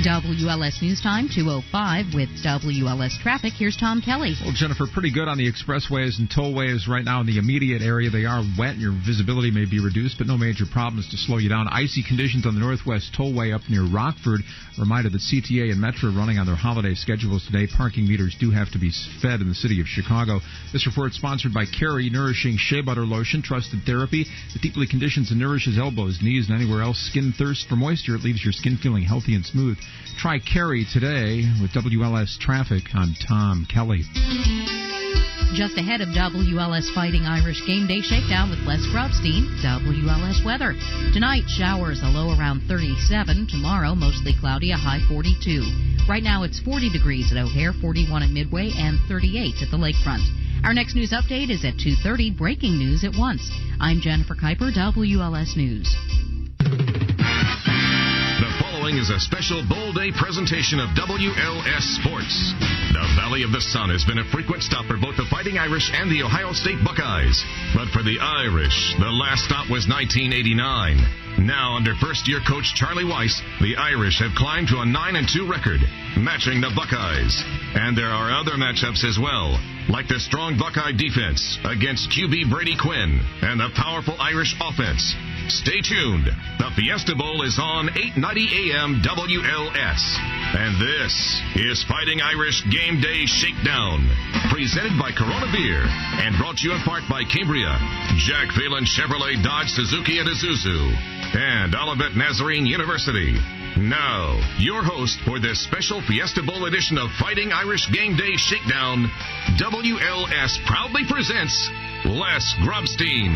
WLS News Time, 2:05 with WLS Traffic. Here's Tom Kelly. Well, Jennifer, pretty good on the expressways and tollways right now in the immediate area. They are wet and your visibility may be reduced, but no major problems to slow you down. Icy conditions on the Northwest Tollway up near Rockford. Reminder that CTA and Metro are running on their holiday schedules today. Parking meters do have to be fed in the city of Chicago. This report sponsored by Kerry Nourishing Shea Butter Lotion, trusted therapy. It deeply conditions and nourishes elbows, knees, and anywhere else. Skin thirsts for moisture. It leaves your skin feeling healthy and smooth. Try Kerry today with WLS Traffic. I'm Tom Kelly. Just ahead of WLS Fighting Irish Game Day Shakedown with Les Grubstein, WLS weather. Tonight, showers, a low around 37. Tomorrow, mostly cloudy, a high 42. Right now, it's 40 degrees at O'Hare, 41 at Midway, and 38 at the lakefront. Our next news update is at 2:30. Breaking news at once. I'm Jennifer Kuiper, WLS News. Is a special Bowl Day presentation of WLS Sports. The Valley of the Sun has been a frequent stop for both the Fighting Irish and the Ohio State Buckeyes. But for the Irish, the last stop was 1989. Now, under first-year coach Charlie Weiss, the Irish have climbed to a 9-2 record, matching the Buckeyes. And there are other matchups as well, like the strong Buckeye defense against QB Brady Quinn and the powerful Irish offense. Stay tuned. The Fiesta Bowl is on 890 AM WLS. And this is Fighting Irish Game Day Shakedown, presented by Corona Beer and brought to you in part by Cambria, Jack Phelan Chevrolet Dodge Suzuki and Isuzu, and Olivet Nazarene University. Now, your host for this special Fiesta Bowl edition of Fighting Irish Game Day Shakedown, WLS proudly presents Les Grubstein.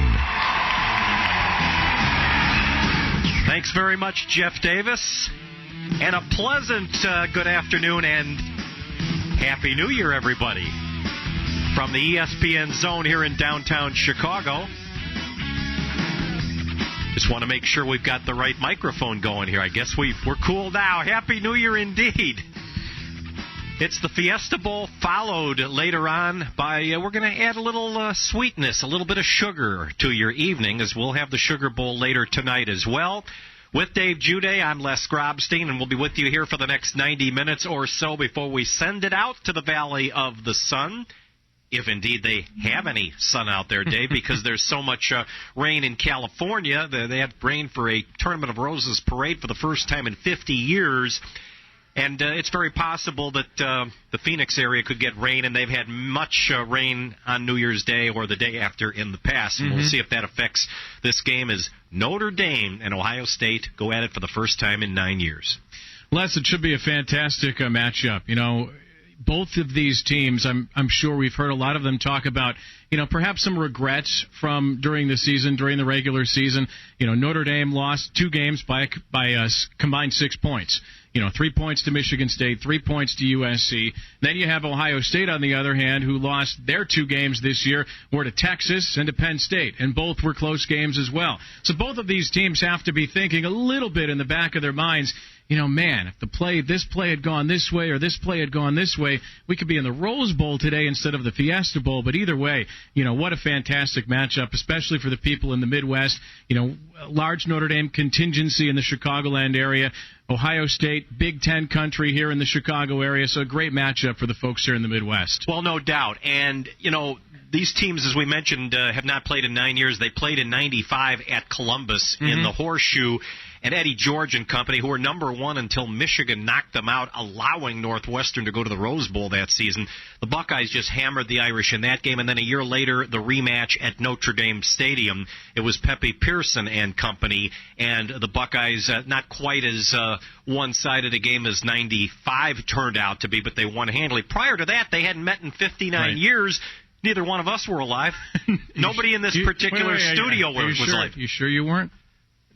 Thanks very much, Jeff Davis. And a pleasant good afternoon and Happy New Year, everybody. From the ESPN zone here in downtown Chicago. Just want to make sure we've got the right microphone going here. I guess we're cool now. Happy New Year indeed. It's the Fiesta Bowl, followed later on by, we're going to add a little sweetness, a little bit of sugar to your evening, as we'll have the Sugar Bowl later tonight as well. With Dave Juday, I'm Les Grobstein, and we'll be with you here for the next 90 minutes or so before we send it out to the Valley of the Sun, if indeed they have any sun out there, Dave, because there's so much rain in California. They had rain for a Tournament of Roses parade for the first time in 50 years. And it's very possible that the Phoenix area could get rain, and they've had much rain on New Year's Day or the day after in the past. And we'll see if that affects this game as Notre Dame and Ohio State go at it for the first time in 9 years. Les, it should be a fantastic matchup. You know, both of these teams, I'm sure we've heard a lot of them talk about, you know, perhaps some regrets from during the season, during the regular season. You know, Notre Dame lost 2 games by combined 6 points. You know, 3 points to Michigan State, 3 points to USC. Then you have Ohio State, on the other hand, who lost their 2 games this year, were to Texas and to Penn State, and both were close games as well. So both of these teams have to be thinking a little bit in the back of their minds, you know, man, if this play had gone this way or this play had gone this way, we could be in the Rose Bowl today instead of the Fiesta Bowl. But either way, you know, what a fantastic matchup, especially for the people in the Midwest. You know, large Notre Dame contingency in the Chicagoland area. Ohio State, Big Ten country here in the Chicago area, so a great matchup for the folks here in the Midwest. Well, no doubt. And, you know, these teams, as we mentioned, have not played in 9 years. They played in 95 at Columbus in the Horseshoe. And Eddie George and company, who were number 1 until Michigan knocked them out, allowing Northwestern to go to the Rose Bowl that season. The Buckeyes just hammered the Irish in that game, and then a year later, the rematch at Notre Dame Stadium. It was Pepe Pearson and company, and the Buckeyes, not quite as one-sided a game as 95 turned out to be, but they won handily. Prior to that, they hadn't met in 59 years. Neither one of us were alive. Nobody in this particular studio was alive. You sure you weren't?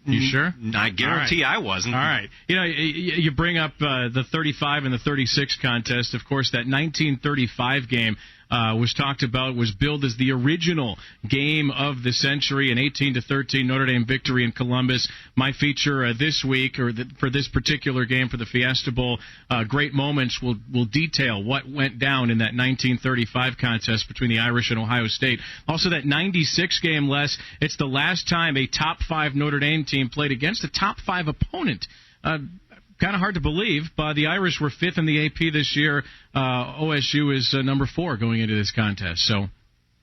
You sure? I guarantee I wasn't. All right. You know, you bring up the 35 and the 36 contest. Of course, that 1935 game was talked about, was billed as the original game of the century, an 18-13 Notre Dame victory in Columbus. My feature this week, or for this particular game for the Fiesta Bowl, Great Moments, will detail what went down in that 1935 contest between the Irish and Ohio State. Also, that 96 game, Les, it's the last time a top 5 Notre Dame team played against a top 5 opponent. kind of hard to believe, but the Irish were 5th in the AP this year. OSU is number 4 going into this contest. So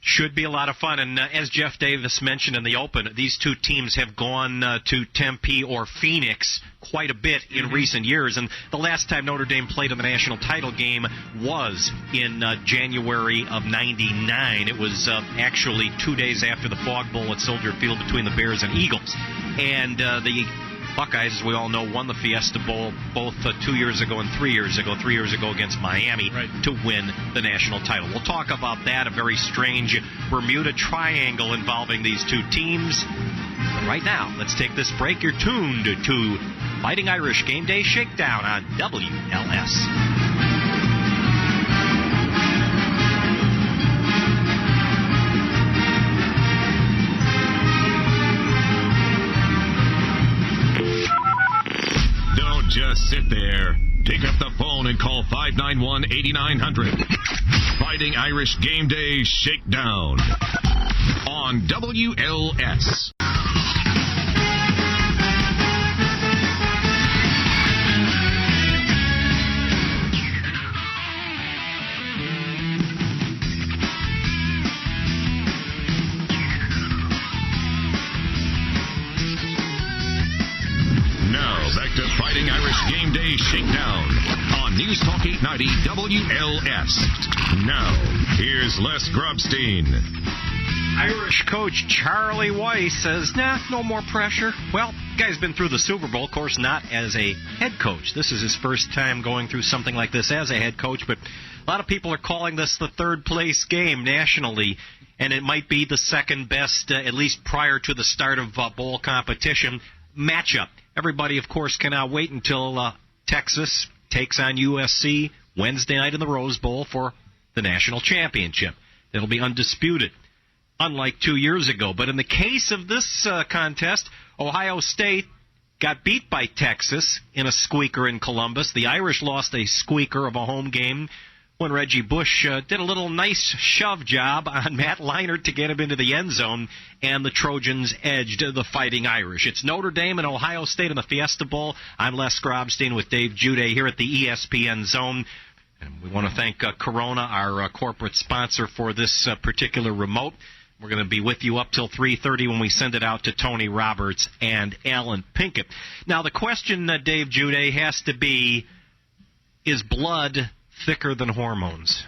should be a lot of fun. And as Jeff Davis mentioned in the open, these two teams have gone to Tempe or Phoenix quite a bit in recent years. And the last time Notre Dame played in the national title game was in January of '99. It was actually 2 days after the Fog Bowl at Soldier Field between the Bears and Eagles. And the Buckeyes, as we all know, won the Fiesta Bowl both 2 years ago and 3 years ago. 3 years ago against Miami to win the national title. We'll talk about that, a very strange Bermuda Triangle involving these two teams. But right now, let's take this break. You're tuned to Fighting Irish Game Day Shakedown on WLS. Just sit there. Pick up the phone and call 591-8900. Fighting Irish Game Day Shakedown on WLS. Fighting Irish Game Day Shakedown on News Talk 890 WLS. Now, here's Les Grobstein. Irish coach Charlie Weiss says, no more pressure. Well, the guy's been through the Super Bowl, of course, not as a head coach. This is his first time going through something like this as a head coach, but a lot of people are calling this the third-place game nationally, and it might be the second best, at least prior to the start of bowl competition, matchup. Everybody, of course, cannot wait until Texas takes on USC Wednesday night in the Rose Bowl for the national championship. It'll be undisputed, unlike 2 years ago. But in the case of this contest, Ohio State got beat by Texas in a squeaker in Columbus. The Irish lost a squeaker of a home game when Reggie Bush did a little nice shove job on Matt Leinart to get him into the end zone, and the Trojans edged the Fighting Irish. It's Notre Dame and Ohio State in the Fiesta Bowl. I'm Les Grobstein with Dave Jude here at the ESPN Zone. And we want to thank Corona, our corporate sponsor, for this particular remote. We're going to be with you up till 3:30 when we send it out to Tony Roberts and Alan Pinkett. Now, the question, Dave Jude, has to be, is blood thicker than hormones?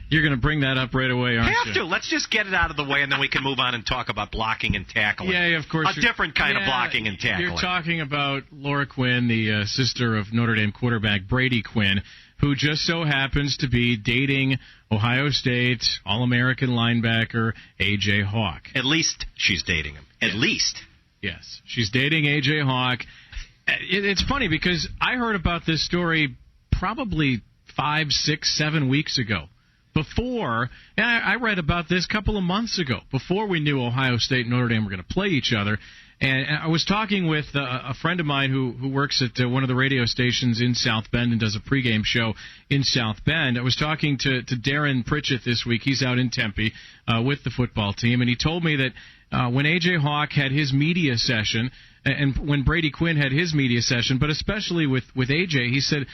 You're going to bring that up right away, aren't you? Have to. Let's just get it out of the way, and then we can move on and talk about blocking and tackling. Yeah, of course. A different kind of blocking and tackling. You're talking about Laura Quinn, the sister of Notre Dame quarterback Brady Quinn, who just so happens to be dating Ohio State All-American linebacker A.J. Hawk. At least she's dating him. At least. Yes, she's dating A.J. Hawk. It's funny because I heard about this story probably 5, 6, 7 weeks ago. I read about this a couple of months ago, before we knew Ohio State and Notre Dame were going to play each other. And I was talking with a friend of mine who works at one of the radio stations in South Bend and does a pregame show in South Bend. I was talking to Darren Pritchett this week. He's out in Tempe with the football team, and he told me that when A.J. Hawk had his media session, and when Brady Quinn had his media session, but especially with A.J., he said,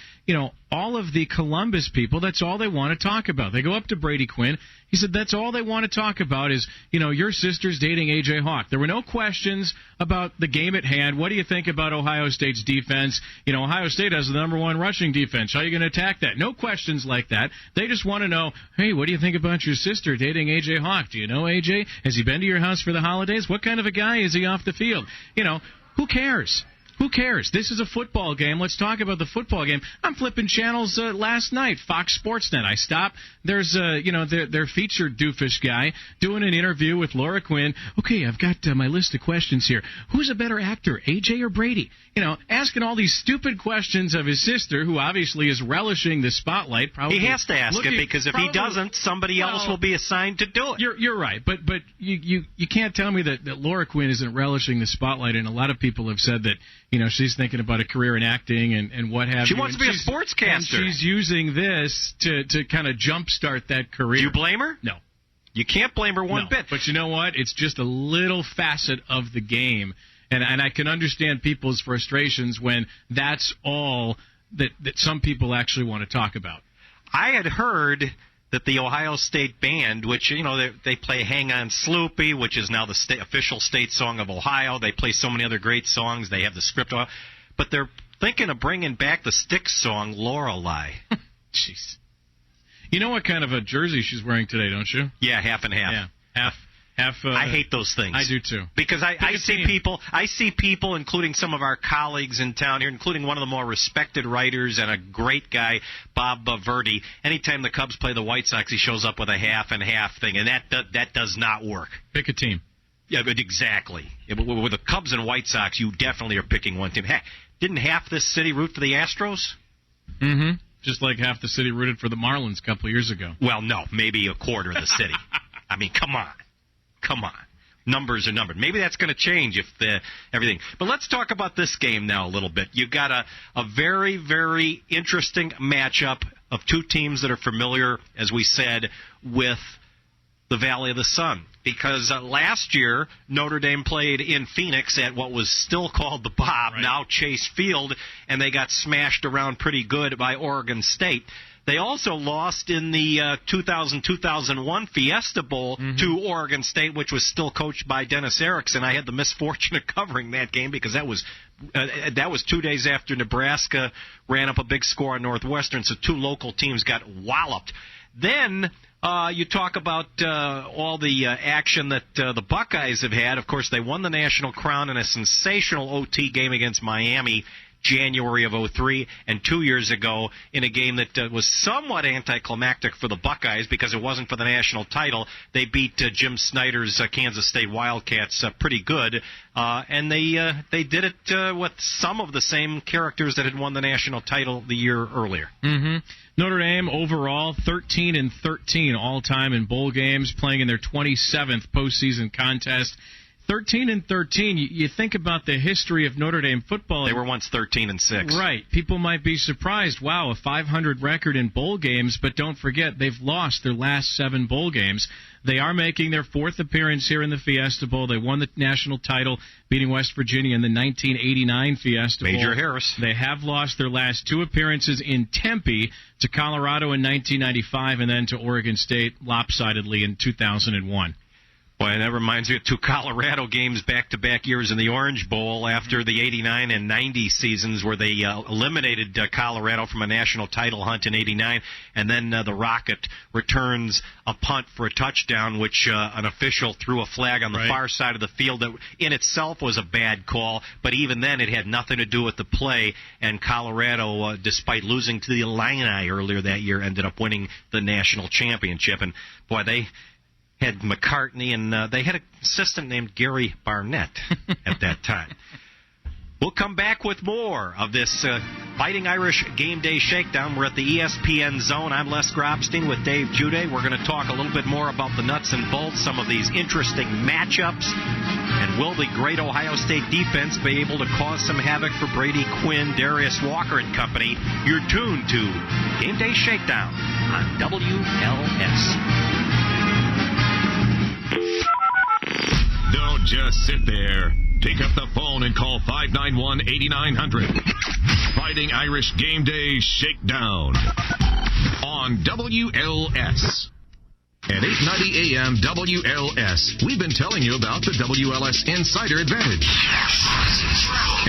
all of the Columbus people, that's all they want to talk about. They go up to Brady Quinn. He said, that's all they want to talk about is, your sister's dating A.J. Hawk. There were no questions about the game at hand. What do you think about Ohio State's defense? Ohio State has the number 1 rushing defense. How are you going to attack that? No questions like that. They just want to know, hey, what do you think about your sister dating A.J. Hawk? Do you know A.J.? Has he been to your house for the holidays? What kind of a guy is he off the field? Who cares? Who cares? This is a football game. Let's talk about the football game. I'm flipping channels last night, Fox Sportsnet. I stop. There's their featured doofus guy doing an interview with Laura Quinn. Okay, I've got my list of questions here. Who's a better actor, AJ or Brady? Asking all these stupid questions of his sister, who obviously is relishing the spotlight. Probably he has to ask it, because if he doesn't, somebody else will be assigned to do it. You're right, but you can't tell me that Laura Quinn isn't relishing the spotlight, and a lot of people have said that she's thinking about a career in acting and what have you. She wants to be a sportscaster. And she's using this to kind of jumpstart that career. Do you blame her? No. You can't blame her one bit. But you know what? It's just a little facet of the game. And I can understand people's frustrations when that's all that some people actually want to talk about. I had heard that the Ohio State band, which, they play Hang On Sloopy, which is now the official state song of Ohio. They play so many other great songs. They have the script. But they're thinking of bringing back the Styx song, Lorelei. Jeez. You know what kind of a jersey she's wearing today, don't you? Yeah, half and half. Yeah, half. I hate those things. I do too. Because I see people, including some of our colleagues in town here, including one of the more respected writers and a great guy, Bob Verdi. Anytime the Cubs play the White Sox, he shows up with a half and half thing, and that does not work. Pick a team. Yeah, but exactly. With the Cubs and White Sox, you definitely are picking one team. Heck, didn't half this city root for the Astros? Mm-hmm. Just like half the city rooted for the Marlins a couple of years ago. Well, no, maybe a quarter of the city. I mean, come on. Numbers are numbered. Maybe that's going to change if everything. But let's talk about this game now a little bit. You've got a very, very interesting matchup of two teams that are familiar, as we said, with the Valley of the Sun. Because last year, Notre Dame played in Phoenix at what was still called the Bob, right, now Chase Field, and they got smashed around pretty good by Oregon State. They also lost in the 2000-2001 Fiesta Bowl to Oregon State, which was still coached by Dennis Erickson. I had the misfortune of covering that game because that was 2 days after Nebraska ran up a big score on Northwestern, so two local teams got walloped. Then you talk about all the action that the Buckeyes have had. Of course, they won the national crown in a sensational OT game against Miami January of 2003, and 2 years ago in a game that was somewhat anticlimactic for the Buckeyes because it wasn't for the national title. They beat Jim Snyder's Kansas State Wildcats pretty good, and they did it with some of the same characters that had won the national title the year earlier. Mm-hmm. Notre Dame overall 13-13 all-time in bowl games, playing in their 27th postseason contest. 13-13. You think about the history of Notre Dame football. They were once 13-6. Right. People might be surprised. Wow, a 500 record in bowl games, but don't forget they've lost their last 7 bowl games. They are making their 4th appearance here in the Fiesta Bowl. They won the national title, beating West Virginia in the 1989 Fiesta Bowl. Major Harris. They have lost their last 2 appearances in Tempe to Colorado in 1995 and then to Oregon State lopsidedly in 2001. Boy, that reminds me of 2 Colorado games back-to-back years in the Orange Bowl after the 89 and 90 seasons where they eliminated Colorado from a national title hunt in 89, and then the Rocket returns a punt for a touchdown, which an official threw a flag on the far side of the field that in itself was a bad call, but even then it had nothing to do with the play, and Colorado, despite losing to the Illini earlier that year, ended up winning the national championship. And, boy, they had McCartney, and they had an assistant named Gary Barnett at that time. We'll come back with more of this Fighting Irish Game Day Shakedown. We're at the ESPN Zone. I'm Les Grobstein with Dave Jude. We're going to talk a little bit more about the nuts and bolts, some of these interesting matchups, and will the great Ohio State defense be able to cause some havoc for Brady Quinn, Darius Walker, and company? You're tuned to Game Day Shakedown on WLS. Don't just sit there. Pick up the phone and call 591-8900. Fighting Irish Game Day Shakedown on WLS. At 8:90 a.m. WLS, we've been telling you about the WLS Insider Advantage.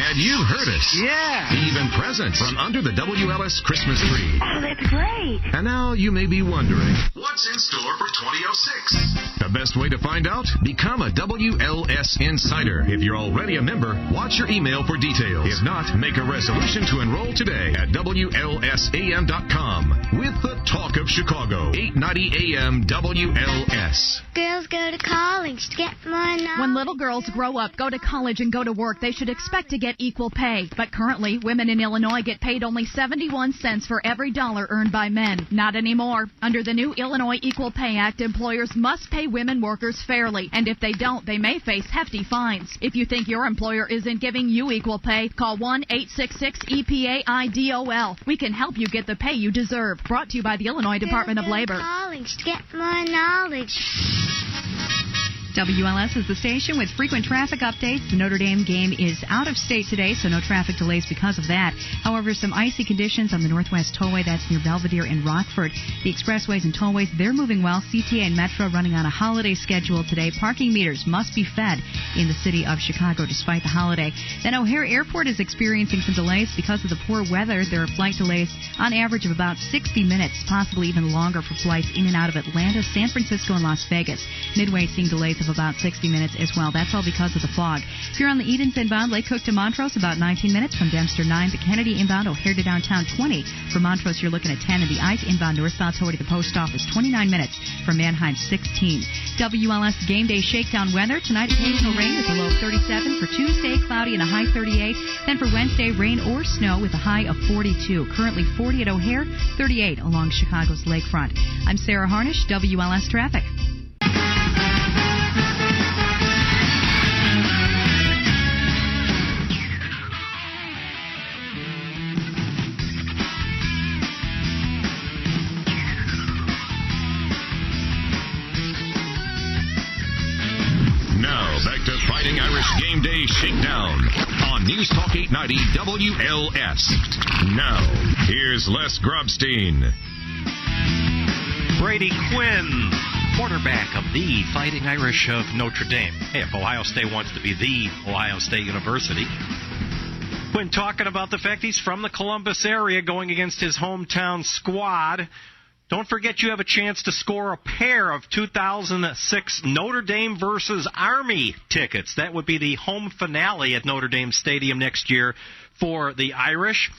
And you've heard us. Yeah. Even presents from under the WLS Christmas tree. Oh, that's great. And now you may be wondering, what's in store for 2006? The best way to find out? Become a WLS Insider. If you're already a member, watch your email for details. If not, make a resolution to enroll today at WLS-AM.com with the talk of Chicago. 8:90 a.m. WLS. Girls go to college to get more knowledge. When little girls grow up, go to college, and go to work, they should expect to get equal pay. But currently, women in Illinois get paid only 71 cents for every dollar earned by men. Not anymore. Under the new Illinois Equal Pay Act, employers must pay women workers fairly. And if they don't, they may face hefty fines. If you think your employer isn't giving you equal pay, call 1-866-EPA-IDOL. We can help you get the pay you deserve. Brought to you by the Illinois Department of Labor. College to get more knowledge. WLS is the station with frequent traffic updates. The Notre Dame game is out of state today, so no traffic delays because of that. However, some icy conditions on the Northwest Tollway. That's near Belvedere and Rockford. The expressways and tollways, they're moving well. CTA and Metro running on a holiday schedule today. Parking meters must be fed in the city of Chicago despite the holiday. Then O'Hare Airport is experiencing some delays because of the poor weather. There are flight delays on average of about 60 minutes, possibly even longer for flights in and out of Atlanta, San Francisco, and Las Vegas. Midway seeing delays of about 60 minutes as well. That's all because of the fog. If you're on the Edens inbound, Lake Cook to Montrose, about 19 minutes. From Dempster, 9. The Kennedy inbound, O'Hare to downtown, 20. From Montrose, you're looking at 10. And the Ike inbound, north-south, Tollway to the post office, 29 minutes. From Manheim, 16. WLS Game Day Shakedown weather. Tonight, occasional rain with a low of 37. For Tuesday, cloudy and a high 38. Then for Wednesday, rain or snow with a high of 42. Currently 40 at O'Hare, 38 along Chicago's lakefront. I'm Sarah Harnish, WLS Traffic. Now, back to Fighting Irish Game Day Shakedown on News Talk 890 WLS. Now, here's Les Grobstein. Brady Quinn, quarterback of the Fighting Irish of Notre Dame. Hey, if Ohio State wants to be the Ohio State University. Quinn talking about the fact he's from the Columbus area going against his hometown squad. Don't forget you have a chance to score a pair of 2006 Notre Dame versus Army tickets. That would be the home finale at Notre Dame Stadium next year for the Irish.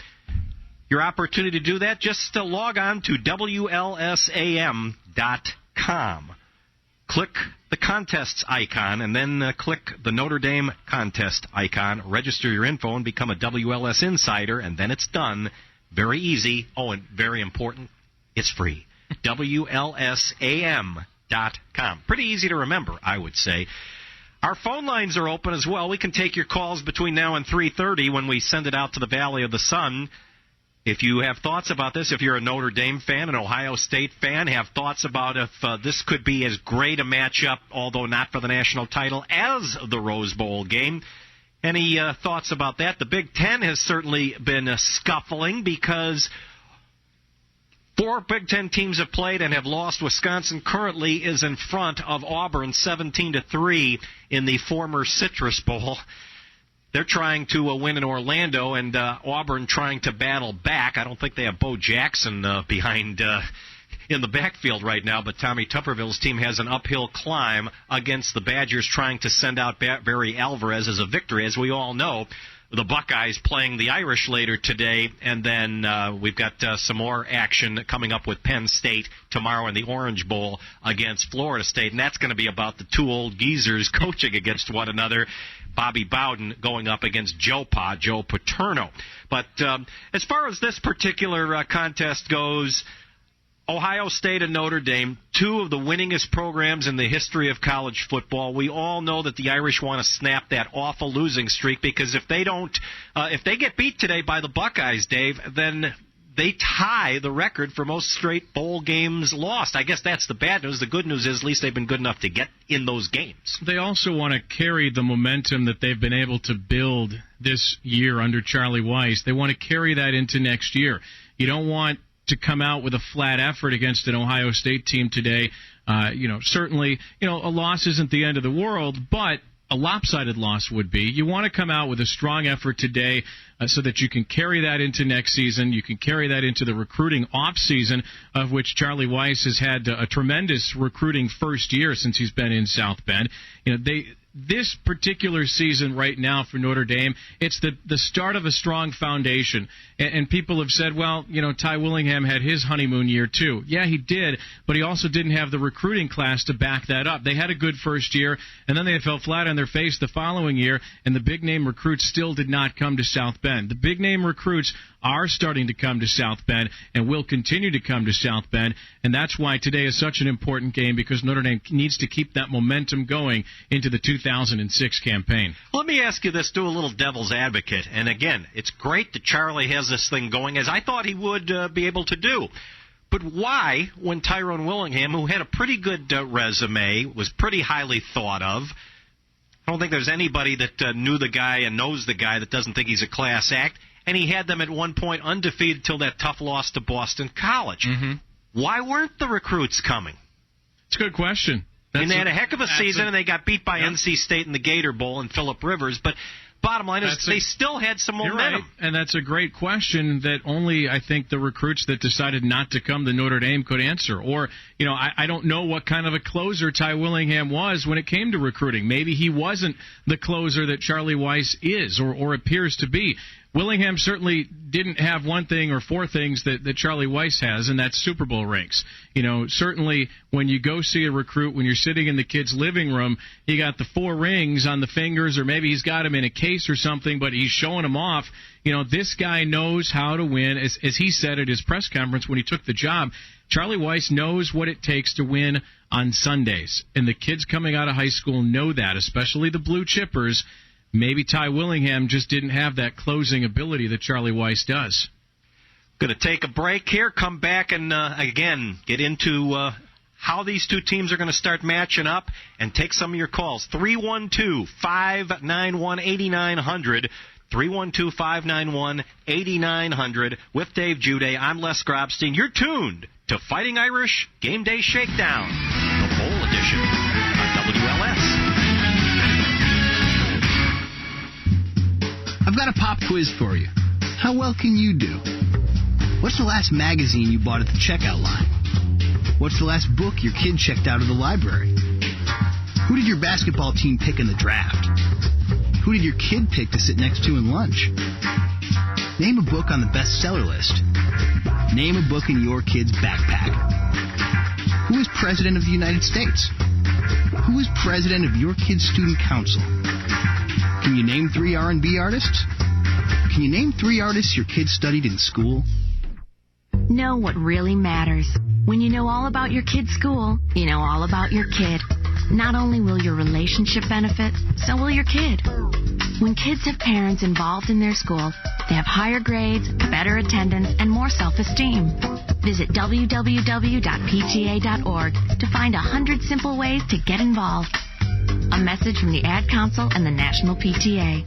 Your opportunity to do that, just log on to WLS-AM.com. Click the contests icon and then click the Notre Dame contest icon. Register your info and become a WLS insider, and then it's done. Very easy. Oh, and very important. It's free. WLSAM.com. Pretty easy to remember, I would say. Our phone lines are open as well. We can take your calls between now and 3:30 when we send it out to the Valley of the Sun. If you have thoughts about this, if you're a Notre Dame fan, an Ohio State fan, have thoughts about if this could be as great a matchup, although not for the national title, as the Rose Bowl game. Any thoughts about that? The Big Ten has certainly been scuffling because 4 Big Ten teams have played and have lost. Wisconsin currently is in front of Auburn 17-3 in the former Citrus Bowl. They're trying to win in Orlando, and Auburn trying to battle back. I don't think they have Bo Jackson behind in the backfield right now, but Tommy Tupperville's team has an uphill climb against the Badgers trying to send out Barry Alvarez as a victory. As we all know, the Buckeyes playing the Irish later today, and then we've got some more action coming up with Penn State tomorrow in the Orange Bowl against Florida State, and that's going to be about the two old geezers coaching against one another. Bobby Bowden going up against Joe Paterno. But as far as this particular contest goes, Ohio State and Notre Dame, 2 of the winningest programs in the history of college football. We all know that the Irish want to snap that awful losing streak because if they don't, if they get beat today by the Buckeyes, Dave, then they tie the record for most straight bowl games lost. I guess that's the bad news. The good news is at least they've been good enough to get in those games. They also want to carry the momentum that they've been able to build this year under Charlie Weiss. They want to carry that into next year. You don't want to come out with a flat effort against an Ohio State team today. Certainly, a loss isn't the end of the world, but a lopsided loss would be. You want to come out with a strong effort today so that you can carry that into next season. You can carry that into the recruiting off-season, of which Charlie Weiss has had a tremendous recruiting first year since he's been in South Bend. This particular season right now for Notre Dame, it's the start of a strong foundation. And people have said, well, Ty Willingham had his honeymoon year too. Yeah, he did, but he also didn't have the recruiting class to back that up. They had a good first year, and then they fell flat on their face the following year, and the big-name recruits still did not come to South Bend. The big-name recruits are starting to come to South Bend and will continue to come to South Bend, and that's why today is such an important game, because Notre Dame needs to keep that momentum going into the 2006 campaign. Let me ask you this, do a little devil's advocate. And again, it's great that Charlie has this thing going, as I thought he would be able to do. But why, when Tyrone Willingham, who had a pretty good resume, was pretty highly thought of, I don't think there's anybody that knew the guy and knows the guy that doesn't think he's a class act, and he had them at one point undefeated till that tough loss to Boston College. Mm-hmm. Why weren't the recruits coming? It's a good question. And they had a heck of a season, and they got beat by NC State in the Gator Bowl and Phillip Rivers. But bottom line is they still had some momentum. You're right, and that's a great question that only, I think, the recruits that decided not to come to Notre Dame could answer. Or, I don't know what kind of a closer Ty Willingham was when it came to recruiting. Maybe he wasn't the closer that Charlie Weiss is or appears to be. Willingham certainly didn't have one thing or four things that Charlie Weiss has, and that's Super Bowl rings. Certainly when you go see a recruit, when you're sitting in the kid's living room, you got the 4 rings on the fingers, or maybe he's got them in a case or something, but he's showing them off. This guy knows how to win. As he said at his press conference when he took the job, Charlie Weiss knows what it takes to win on Sundays. And the kids coming out of high school know that, especially the blue chippers. Maybe Ty Willingham just didn't have that closing ability that Charlie Weiss does. Going to take a break here, come back and, again, get into how these two teams are going to start matching up and take some of your calls. 312-591-8900. 312-591-8900 with Dave Jude. I'm Les Grobstein. You're tuned to Fighting Irish Game Day Shakedown, the bowl edition on WLS. I've got a pop quiz for you. How well can you do? What's the last magazine you bought at the checkout line? What's the last book your kid checked out of the library? Who did your basketball team pick in the draft? Who did your kid pick to sit next to in lunch? Name a book on the bestseller list. Name a book in your kid's backpack. Who is president of the United States? Who is president of your kid's student council? Can you name 3 R&B artists? Can you name 3 artists your kids studied in school? Know what really matters. When you know all about your kid's school, you know all about your kid. Not only will your relationship benefit, so will your kid. When kids have parents involved in their school, they have higher grades, better attendance, and more self-esteem. Visit www.pta.org to find 100 simple ways to get involved. A message from the Ad Council and the National PTA.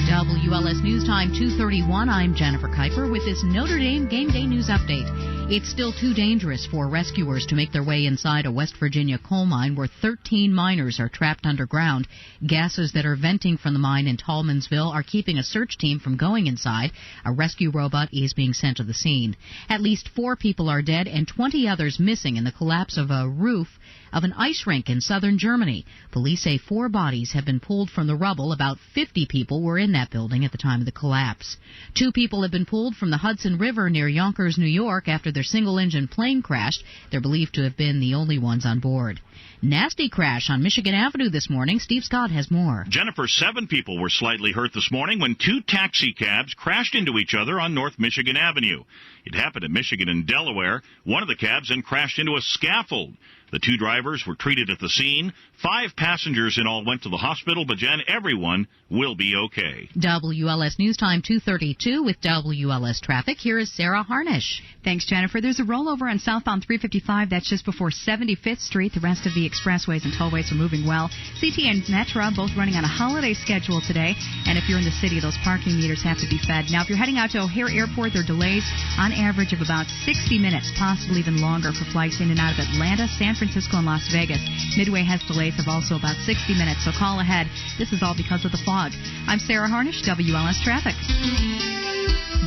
WLS News Time 2:31. I'm Jennifer Kuiper with this Notre Dame Game Day News Update. It's still too dangerous for rescuers to make their way inside a West Virginia coal mine where 13 miners are trapped underground. Gases that are venting from the mine in Tallmansville are keeping a search team from going inside. A rescue robot is being sent to the scene. At least 4 people are dead and 20 others missing in the collapse of a roof of an ice rink in southern Germany. Police say 4 bodies have been pulled from the rubble. About 50 people were in that building at the time of the collapse. 2 people have been pulled from the Hudson River near Yonkers, New York, after their single-engine plane crashed. They're believed to have been the only ones on board. Nasty crash on Michigan Avenue this morning. Steve Scott has more. Jennifer, 7 people were slightly hurt this morning when 2 taxi cabs crashed into each other on North Michigan Avenue. It happened in Michigan and Delaware. One of the cabs then crashed into a scaffold. The 2 drivers were treated at the scene. 5 passengers in all went to the hospital, but Jen, everyone will be okay. WLS News Time 2:32 with WLS Traffic. Here is Sarah Harnish. Thanks, Jennifer. There's a rollover on southbound 355. That's just before 75th Street. The rest of the expressways and tollways are moving well. CT and Metra both running on a holiday schedule today. And if you're in the city, those parking meters have to be fed. Now, if you're heading out to O'Hare Airport, there are delays on average of about 60 minutes, possibly even longer, for flights in and out of Atlanta, San Francisco, and Las Vegas. Midway has delays of also about 60 minutes, so call ahead. This is all because of the fog. I'm Sarah Harnish, WLS Traffic.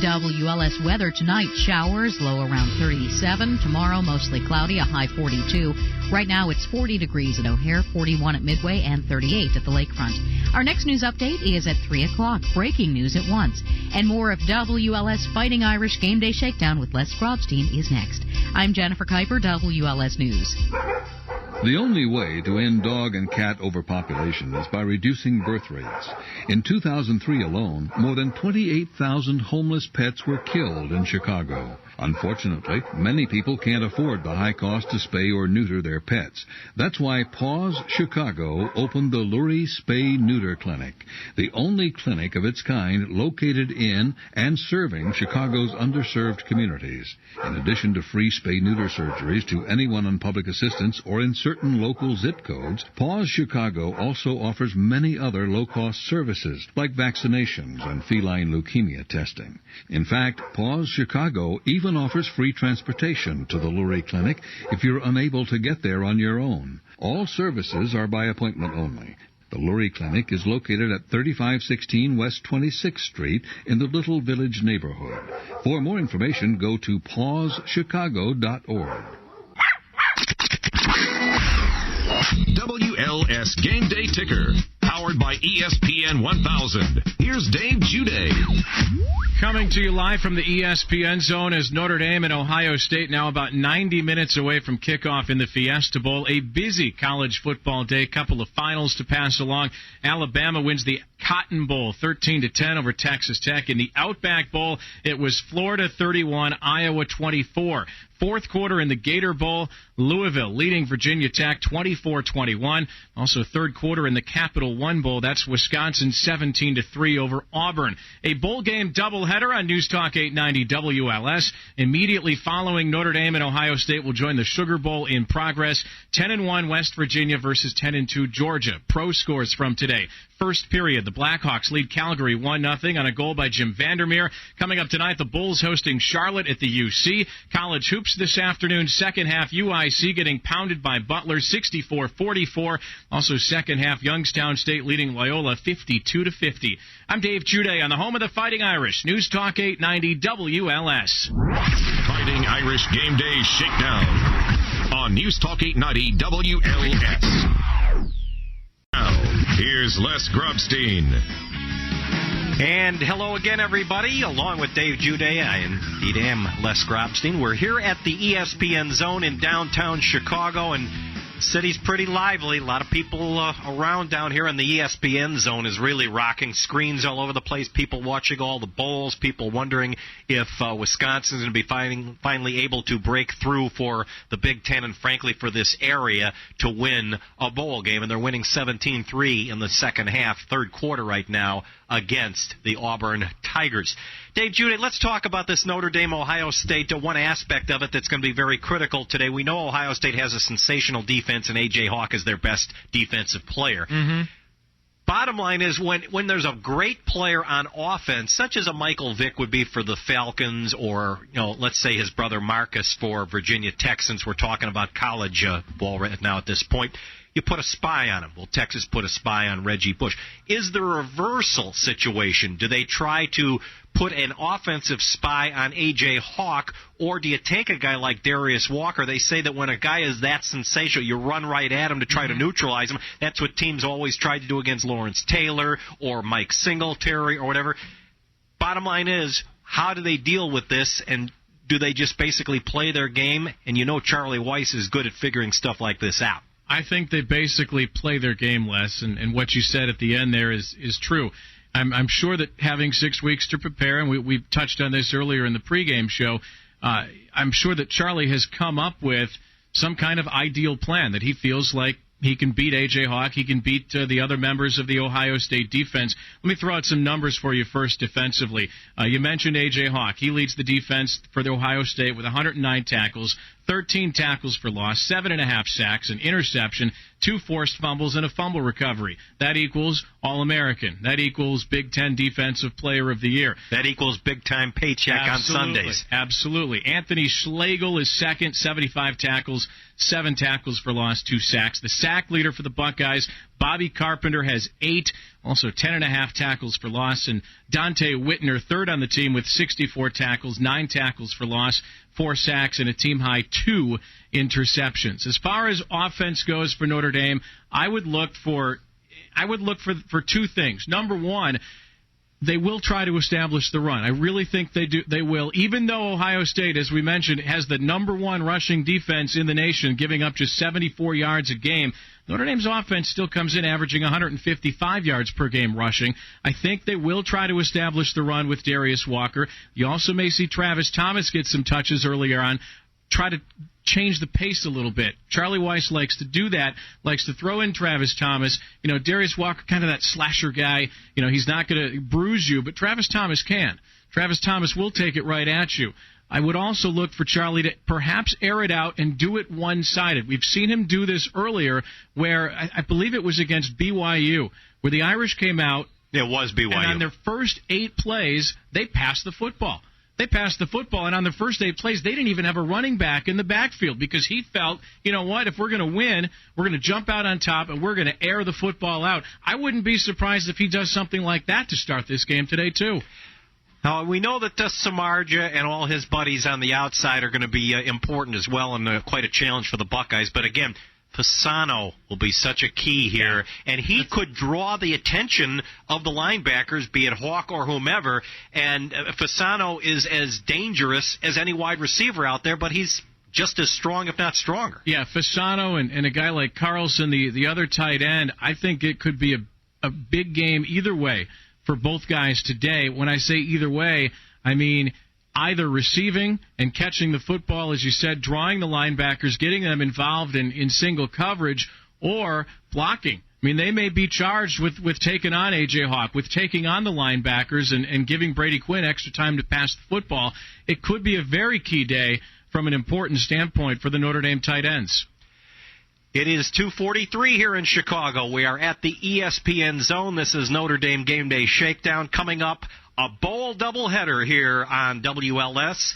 WLS weather tonight, showers, low around 37. Tomorrow, mostly cloudy, a high 42. Right now, it's 40 degrees at O'Hare, 41 at Midway, and 38 at the lakefront. Our next news update is at 3 o'clock. Breaking news at once. And more of WLS Fighting Irish Game Day Shakedown with Les Grobstein is next. I'm Jennifer Kuiper, WLS News. The only way to end dog and cat overpopulation is by reducing birth rates. In 2003 alone, more than 28,000 homeless pets were killed in Chicago. Unfortunately, many people can't afford the high cost to spay or neuter their pets. That's why Paws Chicago opened the Lurie Spay-Neuter Clinic, the only clinic of its kind located in and serving Chicago's underserved communities. In addition to free spay-neuter surgeries to anyone on public assistance or in certain local zip codes, Paws Chicago also offers many other low-cost services like vaccinations and feline leukemia testing. In fact, Paws Chicago even offers free transportation to the Lurie Clinic if you're unable to get there on your own. All services are by appointment only. The Lurie Clinic is located at 3516 West 26th Street in the Little Village neighborhood. For more information, go to pawschicago.org. WLS Game Day Ticker, powered by ESPN 1000. Here's Dave Juday. Coming to you live from the ESPN zone is Notre Dame and Ohio State, now about 90 minutes away from kickoff in the Fiesta Bowl. A busy college football day, couple of finals to pass along. Alabama wins the Cotton Bowl 13-10 over Texas Tech. In the Outback Bowl, it was Florida 31, Iowa 24. Fourth quarter in the Gator Bowl, Louisville leading Virginia Tech 24-21. Also third quarter in the Capital One Bowl, that's Wisconsin 17-3 over Auburn. A bowl game doubleheader on News Talk 890 WLS. Immediately following Notre Dame and Ohio State will join the Sugar Bowl in progress. 10-1 West Virginia versus 10-2 Georgia. Pro scores from today. First period, the Blackhawks lead Calgary 1-0 on a goal by Jim Vandermeer. Coming up tonight, the Bulls hosting Charlotte at the UC. College hoops this afternoon. Second half, UIC getting pounded by Butler 64-44. Also second half, Youngstown State leading Loyola 52-50. I'm Dave Juday on the home of the Fighting Irish. News Talk 890 WLS. Fighting Irish Game Day Shakedown on News Talk 890 WLS. Now, here's Les Grobstein. And hello again, everybody. Along with Dave Juday, I indeed am Les Grobstein. We're here at the ESPN Zone in downtown Chicago, and the city's pretty lively. A lot of people around down here, and the ESPN Zone is really rocking. Screens all over the place, people watching all the bowls, people wondering if Wisconsin's going to be finally able to break through for the Big Ten and, frankly, for this area to win a bowl game. And they're winning 17-3 in the second half, third quarter right now, against the Auburn Tigers. Dave Juday, let's talk about this Notre Dame-Ohio State. One aspect of it that's going to be very critical today. We know Ohio State has a sensational defense, and A.J. Hawk is their best defensive player. Mm-hmm. Bottom line is when there's a great player on offense, such as a Michael Vick would be for the Falcons, or let's say his brother Marcus for Virginia Tech, since we're talking about college ball right now at this point, you put a spy on him. Well, Texas put a spy on Reggie Bush. Is there a reversal situation? Do they try to put an offensive spy on A.J. Hawk, or do you take a guy like Darius Walker? They say that when a guy is that sensational, you run right at him to try to neutralize him. That's what teams always tried to do against Lawrence Taylor or Mike Singletary or whatever. Bottom line is, how do they deal with this, and do they just basically play their game? And Charlie Weiss is good at figuring stuff like this out. I think they basically play their game less, and what you said at the end there is true. I'm sure that having 6 weeks to prepare, and we touched on this earlier in the pregame show, I'm sure that Charlie has come up with some kind of ideal plan that he feels like he can beat A.J. Hawk. He can beat the other members of the Ohio State defense. Let me throw out some numbers for you first defensively. You mentioned A.J. Hawk. He leads the defense for the Ohio State with 109 tackles, 13 tackles for loss, 7.5 sacks, an interception, 2 forced fumbles, and a fumble recovery. That equals All-American. That equals Big Ten Defensive Player of the Year. That equals big-time paycheck on Sundays. Absolutely. Anthony Schlegel is second, 75 tackles, 7 tackles for loss, 2 sacks. The sack leader for the Buckeyes, Bobby Carpenter, has 8, also 10.5 tackles for loss. And Dante Whitner, third on the team with 64 tackles, 9 tackles for loss, 4 sacks, and a team-high 2 interceptions. As far as offense goes for Notre Dame, I would look for 2 things. Number one, they will try to establish the run. I really think they will, even though Ohio State, as we mentioned, has the number 1 rushing defense in the nation, giving up just 74 yards a game. Notre Dame's offense still comes in averaging 155 yards per game rushing. I think they will try to establish the run with Darius Walker. You also may see Travis Thomas get some touches earlier on, try to change the pace a little bit. Charlie Weiss likes to do that, likes to throw in Travis Thomas. Darius Walker, kind of that slasher guy. He's not going to bruise you, but Travis Thomas can. Travis Thomas will take it right at you. I would also look for Charlie to perhaps air it out and do it one-sided. We've seen him do this earlier where I believe it was against BYU, where the Irish came out. It was BYU. And on their first 8 plays, they passed the football. And on the first 8 plays, they didn't even have a running back in the backfield because he felt, if we're going to win, we're going to jump out on top and we're going to air the football out. I wouldn't be surprised if he does something like that to start this game today, too. Now, we know that Samardzija and all his buddies on the outside are going to be important as well and quite a challenge for the Buckeyes. But again, Fasano will be such a key here, and he could draw the attention of the linebackers, be it Hawk or whomever, and Fasano is as dangerous as any wide receiver out there, but he's just as strong, if not stronger. Yeah, Fasano and a guy like Carlson, the other tight end, I think it could be a big game either way for both guys today. When I say either way, I mean either receiving and catching the football, as you said, drawing the linebackers, getting them involved in single coverage, or blocking. I mean, they may be charged with taking on A.J. Hawk, with taking on the linebackers and giving Brady Quinn extra time to pass the football. It could be a very key day from an important standpoint for the Notre Dame tight ends. It is 2:43 here in Chicago. We are at the ESPN Zone. This is Notre Dame Game Day Shakedown. Coming up, a bowl doubleheader here on WLS.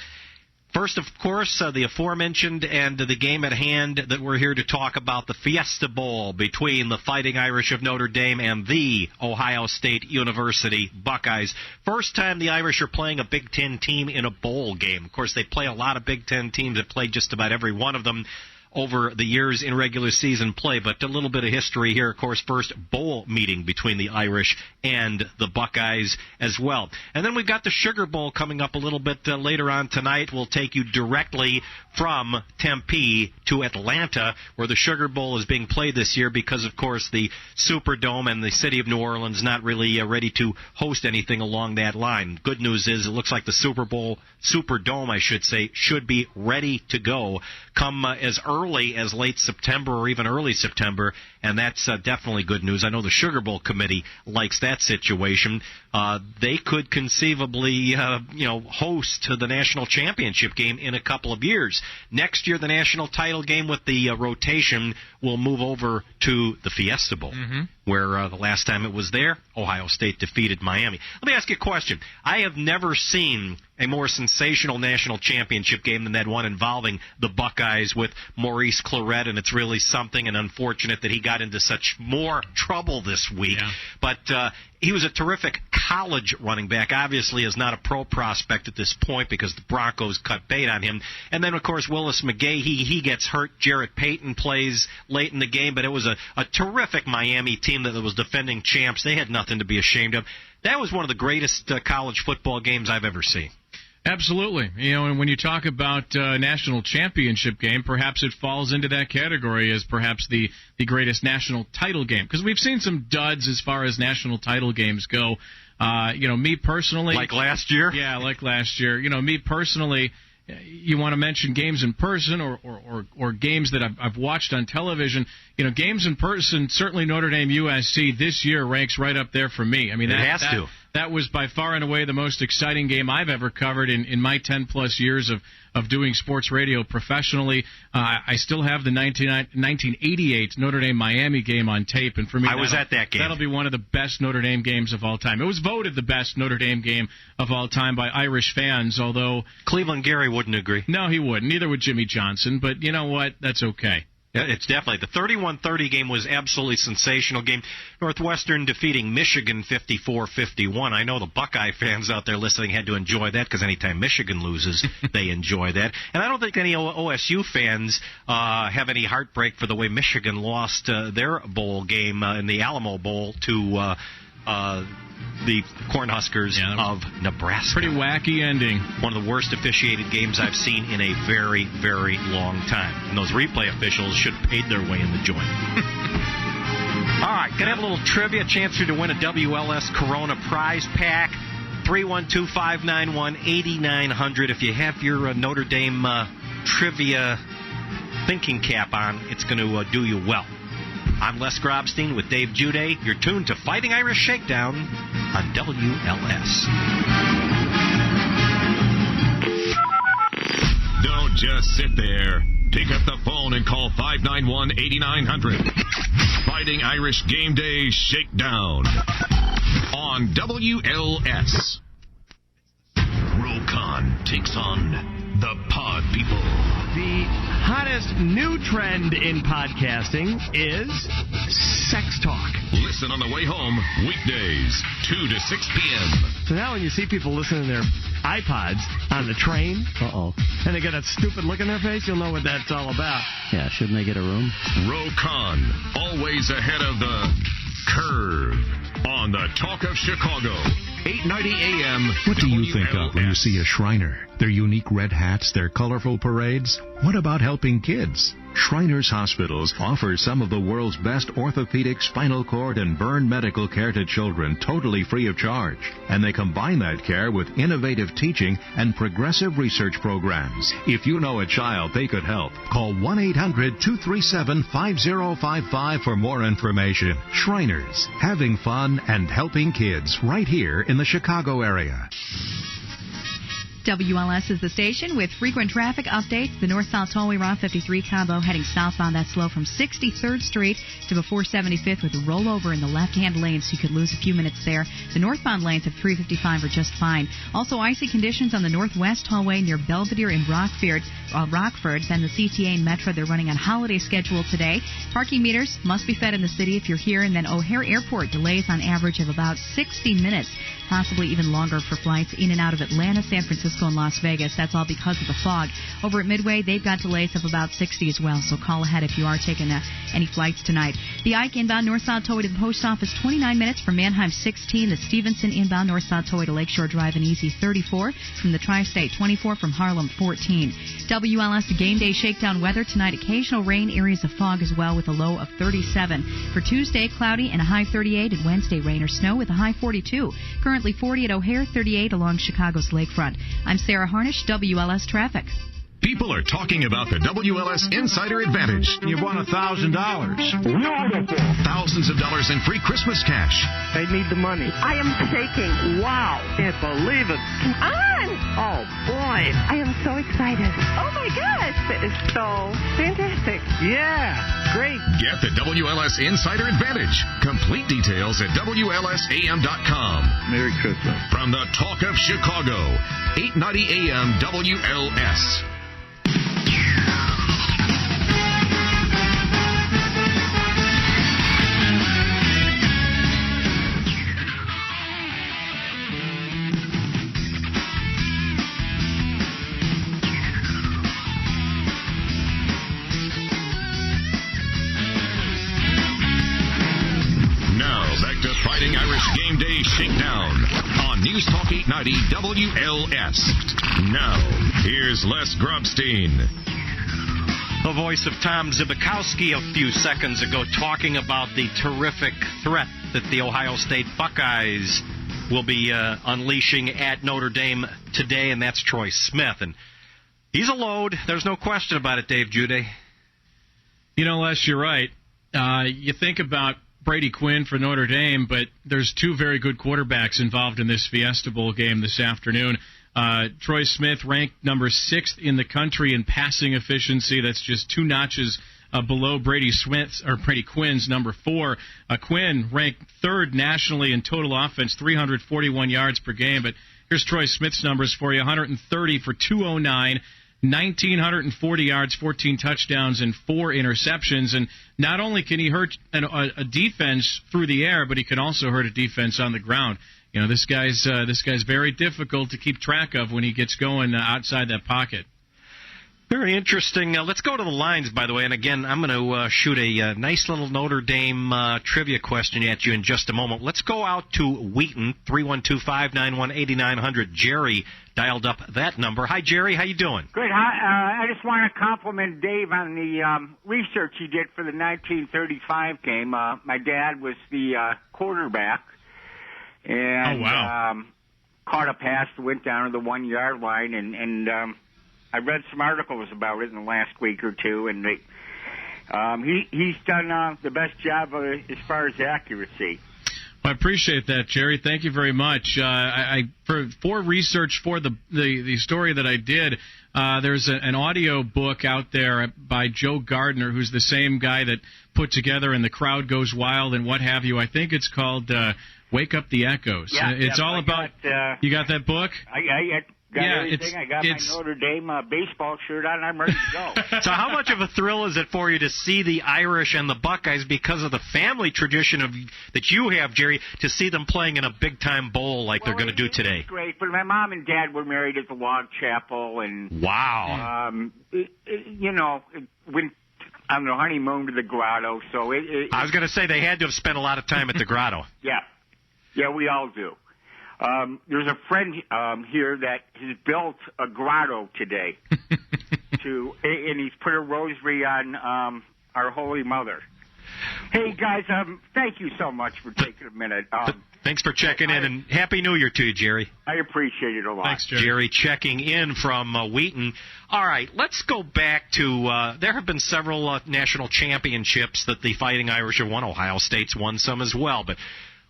First, of course, the aforementioned and the game at hand that we're here to talk about, the Fiesta Bowl between the Fighting Irish of Notre Dame and the Ohio State University Buckeyes. First time the Irish are playing a Big Ten team in a bowl game. Of course, they play a lot of Big Ten teams. They've played just about every one of them over the years in regular season play, but a little bit of history here. Of course, first bowl meeting between the Irish and the Buckeyes as well. And then we've got the Sugar Bowl coming up a little bit later on tonight. We'll take you directly from Tempe to Atlanta, where the Sugar Bowl is being played this year because, of course, the Superdome and the city of New Orleans not really ready to host anything along that line. Good news is it looks like the Superdome, I should say, should be ready to go come as early as late September or even early September, and that's definitely good news. I know the Sugar Bowl committee likes that situation. They could conceivably, host the national championship game in a couple of years. Next year, the national title game with the rotation will move over to the Fiesta Bowl, where the last time it was there, Ohio State defeated Miami. Let me ask you a question. I have never seen a more sensational national championship game than that one involving the Buckeyes with Maurice Clarett, and it's really something and unfortunate that he got into such more trouble this week. Yeah. But he was a terrific college running back. Obviously is not a pro prospect at this point because the Broncos cut bait on him. And then, of course, Willis McGahee, he gets hurt. Jarrett Payton plays late in the game, but it was a terrific Miami team that was defending champs. They had nothing to be ashamed of. That was one of the greatest college football games I've ever seen. Absolutely. And when you talk about national championship game, perhaps it falls into that category as perhaps the greatest national title game. Because we've seen some duds as far as national title games go. Me personally. Like last year? Yeah, like last year. Me personally, you want to mention games in person or games that I've watched on television. Games in person, certainly Notre Dame USC this year ranks right up there for me. I mean, it has to. That was by far and away the most exciting game I've ever covered in my 10-plus years of doing sports radio professionally. I still have the 1988 Notre Dame-Miami game on tape, and for me, I was at that game. That'll be one of the best Notre Dame games of all time. It was voted the best Notre Dame game of all time by Irish fans, although Cleveland Gary wouldn't agree. No, he wouldn't. Neither would Jimmy Johnson, but you know what? That's okay. Yeah, it's definitely. The 31-30 game was absolutely sensational game. Northwestern defeating Michigan 54-51. I know the Buckeye fans out there listening had to enjoy that because anytime Michigan loses, they enjoy that. And I don't think any OSU fans have any heartbreak for the way Michigan lost their bowl game in the Alamo Bowl to the Cornhuskers of Nebraska. Pretty wacky ending. One of the worst officiated games I've seen in a very, very long time. And those replay officials should have paid their way in the joint. All right, going to have a little trivia, chance for you to win a WLS Corona prize pack. 312-591-8900. If you have your Notre Dame trivia thinking cap on, it's going to do you well. I'm Les Grobstein with Dave Jude. You're tuned to Fighting Irish Shakedown on WLS. Don't just sit there. Pick up the phone and call 591-8900. Fighting Irish Game Day Shakedown on WLS. Rokon takes on the Pod People. The hottest new trend in podcasting is sex talk. Listen on the way home, weekdays, 2 to 6 p.m. So now when you see people listening to their iPods on the train, and they get that stupid look in their face, you'll know what that's all about. Yeah, shouldn't they get a room? Rokon, always ahead of the curve on the Talk of Chicago, 890 AM. What do you think of when you see a Shriner? Their unique red hats, their colorful parades? What about helping kids? Shriners Hospitals offer some of the world's best orthopedic, spinal cord, and burn medical care to children totally free of charge. And they combine that care with innovative teaching and progressive research programs. If you know a child they could help, call 1-800-237-5055 for more information. Shriners, having fun and helping kids right here in the Chicago area. WLS is the station with frequent traffic updates. The north-south tollway Route 53 combo heading southbound, that's slow from 63rd Street to before 75th with a rollover in the left-hand lane, so you could lose a few minutes there. The northbound lanes of 355 are just fine. Also, icy conditions on the northwest tollway near Belvedere and Rockford. Then the CTA and Metro, they're running on holiday schedule today. Parking meters must be fed in the city if you're here. And then O'Hare Airport delays on average of about 60 minutes, possibly even longer for flights in and out of Atlanta, San Francisco, and Las Vegas. That's all because of the fog. Over at Midway, they've got delays of about 60 as well, so call ahead if you are taking any flights tonight. The Ike inbound north-south tollway to the post office, 29 minutes from Mannheim, 16. The Stevenson inbound north-south tollway to Lakeshore Drive and Easy, 34. From the Tri-State, 24. From Harlem, 14. WLS Game Day Shakedown weather tonight. Occasional rain, areas of fog as well with a low of 37. For Tuesday, cloudy and a high 38. And Wednesday, rain or snow with a high 42. Currently 40 at O'Hare, 38 along Chicago's lakefront. I'm Sarah Harnish, WLS Traffic. People are talking about the WLS Insider Advantage. You've won $1,000. Wonderful. Thousands of dollars in free Christmas cash. I need the money. I am shaking. Wow. Can't believe it. Come on. Oh, boy. I am so excited. Oh, my gosh. That is so fantastic. Yeah. Great. Get the WLS Insider Advantage. Complete details at WLS-AM.com. Merry Christmas. From the Talk of Chicago, 890 AM WLS. Fighting Irish Game Day Shakedown on News Talk 890 WLS. Now, here's Les Grobstein. The voice of Tom Zibikowski a few seconds ago talking about the terrific threat that the Ohio State Buckeyes will be unleashing at Notre Dame today, and that's Troy Smith. And he's a load. There's no question about it, Dave Jude. You know, Les, you're right. You think about Brady Quinn for Notre Dame, but there's two very good quarterbacks involved in this Fiesta Bowl game this afternoon. Troy Smith ranked number 6th in the country in passing efficiency. That's just 2 notches below Brady Quinn's number 4. Quinn ranked 3rd nationally in total offense, 341 yards per game. But here's Troy Smith's numbers for you: 130 for 209. 1,940 yards, 14 touchdowns, and 4 interceptions. And not only can he hurt a defense through the air, but he can also hurt a defense on the ground. You know, this guy's very difficult to keep track of when he gets going outside that pocket. Very interesting. Let's go to the lines, by the way. And again, I'm going to shoot a nice little Notre Dame trivia question at you in just a moment. Let's go out to Wheaton, 312-591-8900. Jerry dialed up that number. Hi, Jerry. How you doing? Good. I just want to compliment Dave on the research he did for the 1935 game. My dad was the quarterback, and caught a pass that went down to the 1-yard line, and I read some articles about it in the last week or two, and he's done the best job as far as accuracy. I appreciate that, Jerry. Thank you very much. For research for the story that I did, there's an audio book out there by Joe Gardner, who's the same guy that put together "And the Crowd Goes Wild" and what have you. I think it's called "Wake Up the Echoes." Yeah, it's all about. You got that book? I got everything. I got my Notre Dame baseball shirt on. I'm ready to go. So how much of a thrill is it for you to see the Irish and the Buckeyes, because of the family tradition that you have, Jerry, to see them playing in a big-time bowl like they're going to do today? It's great, but my mom and dad were married at the log chapel, and wow, went on the honeymoon to the grotto. So I was going to say they had to have spent a lot of time at the grotto. Yeah, we all do. There's a friend here that has built a grotto today, and he's put a rosary on our Holy Mother. Hey, guys, thank you so much for taking a minute. Thanks for checking in, and Happy New Year to you, Jerry. I appreciate it a lot. Thanks, Jerry. Jerry checking in from Wheaton. All right, let's go back to there have been several national championships that the Fighting Irish have won. Ohio State's won some as well, but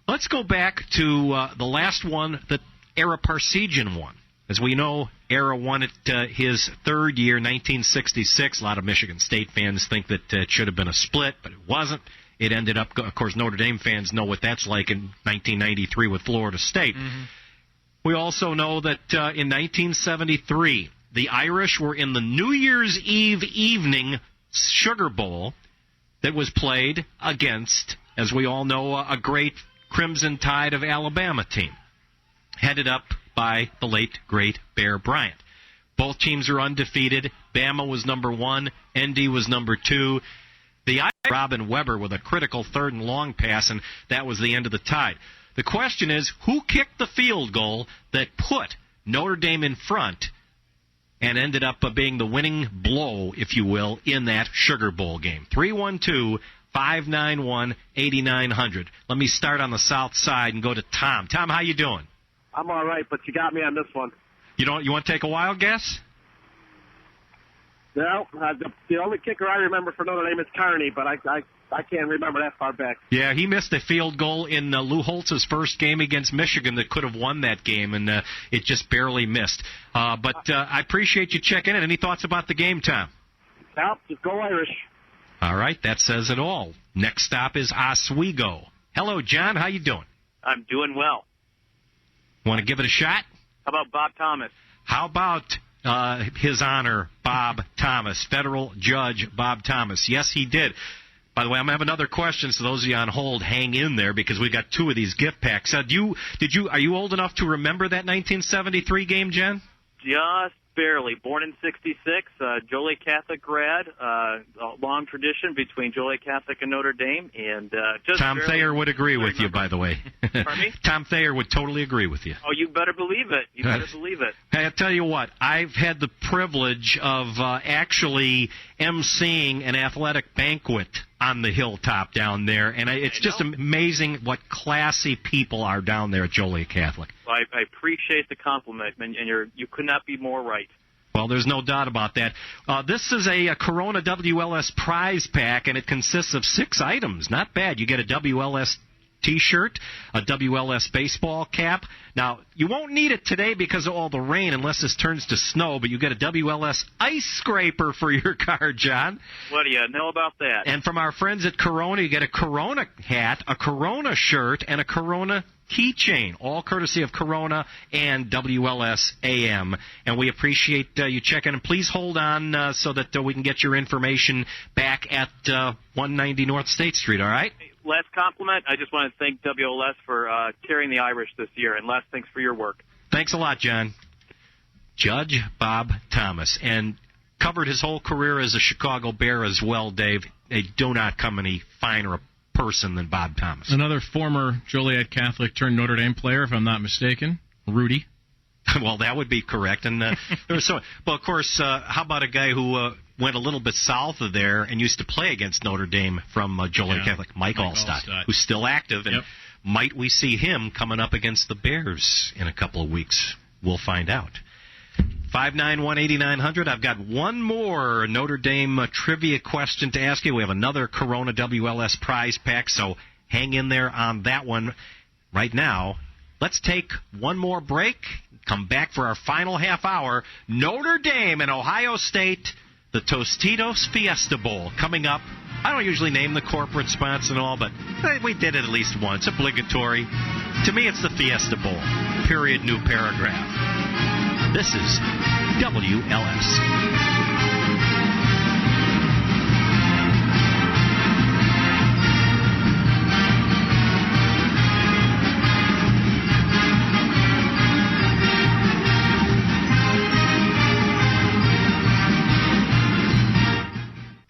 let's go back to the last one that Ara Parsegian won. As we know, Ara won it his third year, 1966. A lot of Michigan State fans think that it should have been a split, but it wasn't. It ended up, of course, Notre Dame fans know what that's like in 1993 with Florida State. Mm-hmm. We also know that in 1973, the Irish were in the New Year's Eve evening Sugar Bowl that was played against, as we all know, a great Crimson Tide of Alabama team, headed up by the late, great Bear Bryant. Both teams are undefeated. Bama was number 1. ND was number 2. The Irish, Robin Weber with a critical third and long pass, and that was the end of the Tide. The question is, who kicked the field goal that put Notre Dame in front and ended up being the winning blow, if you will, in that Sugar Bowl game? 312-591-8900. Let me start on the south side and go to Tom. Tom, how you doing? I'm all right, but you got me on this one. You want to take a wild guess? No, the only kicker I remember for Notre Dame is Carney, but I can't remember that far back. Yeah, he missed a field goal in Lou Holtz's first game against Michigan that could have won that game, and it just barely missed. But I appreciate you checking in. Any thoughts about the game, Tom? No, just go Irish. All right, that says it all. Next stop is Oswego. Hello, John. How you doing? I'm doing well. Want to give it a shot? How about Bob Thomas? How about His Honor Bob Thomas, federal judge Bob Thomas? Yes, he did. By the way, I'm going to have another question, so those of you on hold, hang in there because we got 2 of these gift packs. Are you old enough to remember that 1973 game, Jen? Just barely. Born in '66, Joliet Catholic grad. A long tradition between Joliet Catholic and Notre Dame, and just Tom Thayer would agree with you, by the way. Pardon me? Tom Thayer would totally agree with you. Oh, you better believe it. You better believe it. Hey, I tell you what, I've had the privilege of actually emceeing an athletic banquet on the hilltop down there, and it's just amazing what classy people are down there at Joliet Catholic. Well, I appreciate the compliment, and you could not be more right. Well, there's no doubt about that. This is a Corona WLS prize pack, and it consists of 6 items. Not bad. You get a WLS T-shirt, a WLS baseball cap. Now, you won't need it today because of all the rain unless this turns to snow, but you get a WLS ice scraper for your car, John. What do you know about that? And from our friends at Corona, you get a Corona hat, a Corona shirt, and a Corona keychain, all courtesy of Corona and WLS-AM. And we appreciate you checking. And please hold on so that we can get your information back at 190 North State Street, all right? Les, compliment. I just want to thank WLS for carrying the Irish this year. And Les, thanks for your work. Thanks a lot, John. Judge Bob Thomas. And covered his whole career as a Chicago Bear as well, Dave. They do not come any finer a person than Bob Thomas. Another former Joliet Catholic turned Notre Dame player, if I'm not mistaken, Rudy. Well, that would be correct. And there was so. Well, of course, how about a guy who went a little bit south of there and used to play against Notre Dame from Joliet Catholic, Mike Allstott, who's still active. And might we see him coming up against the Bears in a couple of weeks? We'll find out. 591-8900. I've got one more Notre Dame trivia question to ask you. We have another Corona WLS prize pack, so hang in there on that one. Right now, let's take one more break. Come back for our final half hour. Notre Dame and Ohio State, the Tostitos Fiesta Bowl coming up. I don't usually name the corporate sponsor and all, but we did it at least once. Obligatory. To me, it's the Fiesta Bowl. Period, new paragraph. This is WLS.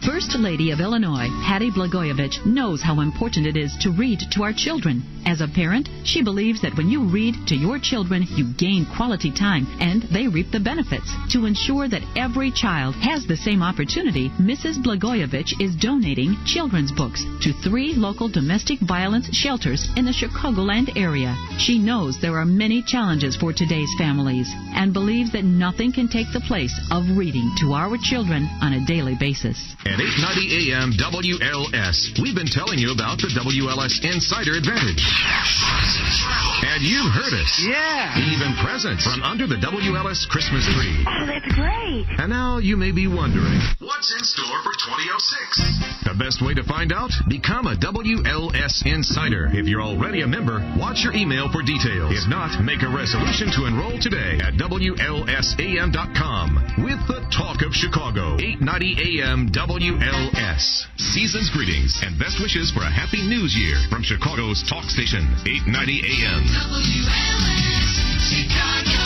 First Lady of Illinois, Hattie Blagojevich, knows how important it is to read to our children. As a parent, she believes that when you read to your children, you gain quality time and they reap the benefits. To ensure that every child has the same opportunity, Mrs. Blagojevich is donating children's books to 3 local domestic violence shelters in the Chicagoland area. She knows there are many challenges for today's families and believes that nothing can take the place of reading to our children on a daily basis. At 890 AM WLS, we've been telling you about the WLS Insider Advantage. And you've heard us. Yeah. Even presents from under the WLS Christmas tree. Oh, that's great. And now you may be wondering, what's in store for 2006? The best way to find out? Become a WLS Insider. If you're already a member, watch your email for details. If not, make a resolution to enroll today at WLS-AM.com. With the talk of Chicago, 890 AM WLS. Season's greetings and best wishes for a happy News Year from Chicago's talk station, 890 AM. WLS Chicago.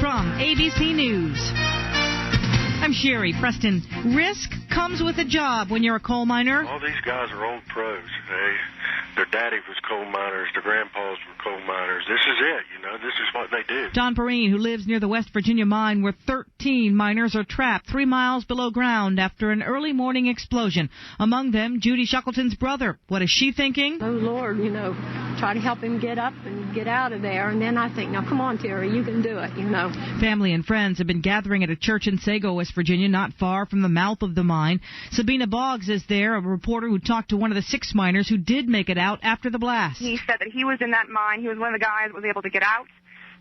From ABC News, I'm Sherry Preston. Risk comes with a job when you're a coal miner. All these guys are old pros. Their daddy was coal miners. Their grandpas were coal miners. This is it, This is what they do. Don Perrine, who lives near the West Virginia mine where 13 miners are trapped 3 miles below ground after an early morning explosion. Among them, Judy Shackleton's brother. What is she thinking? Oh, Lord, try to help him get up and get out of there. And then I think, now, come on, Terry, you can do it, Family and friends have been gathering at a church in Sago, West Virginia, not far from the mouth of the mine. Sabina Boggs is there, a reporter who talked to one of the 6 miners who did make it out after the blast. He said that he was in that mine. He was one of the guys that was able to get out,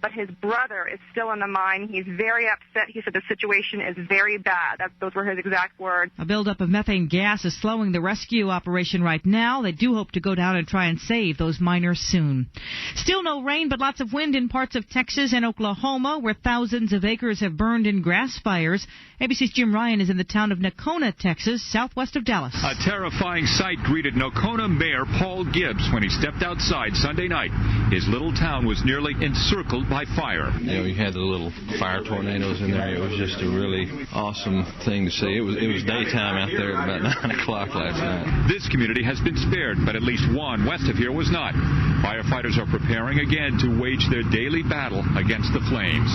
but his brother is still in the mine. He's very upset. He said the situation is very bad. Those were his exact words. A buildup of methane gas is slowing the rescue operation right now. They do hope to go down and try and save those miners soon. Still no rain, but lots of wind in parts of Texas and Oklahoma, where thousands of acres have burned in grass fires. ABC's Jim Ryan is in the town of Nocona, Texas, southwest of Dallas. A terrifying sight greeted Nocona Mayor Paul Gibbs when he stepped outside Sunday night. His little town was nearly encircled by fire. You had the little fire tornadoes in there. It was just a really awesome thing to see. It was daytime out there at about 9 o'clock last night. This community has been spared, but at least one west of here was not. Firefighters are preparing again to wage their daily battle against the flames.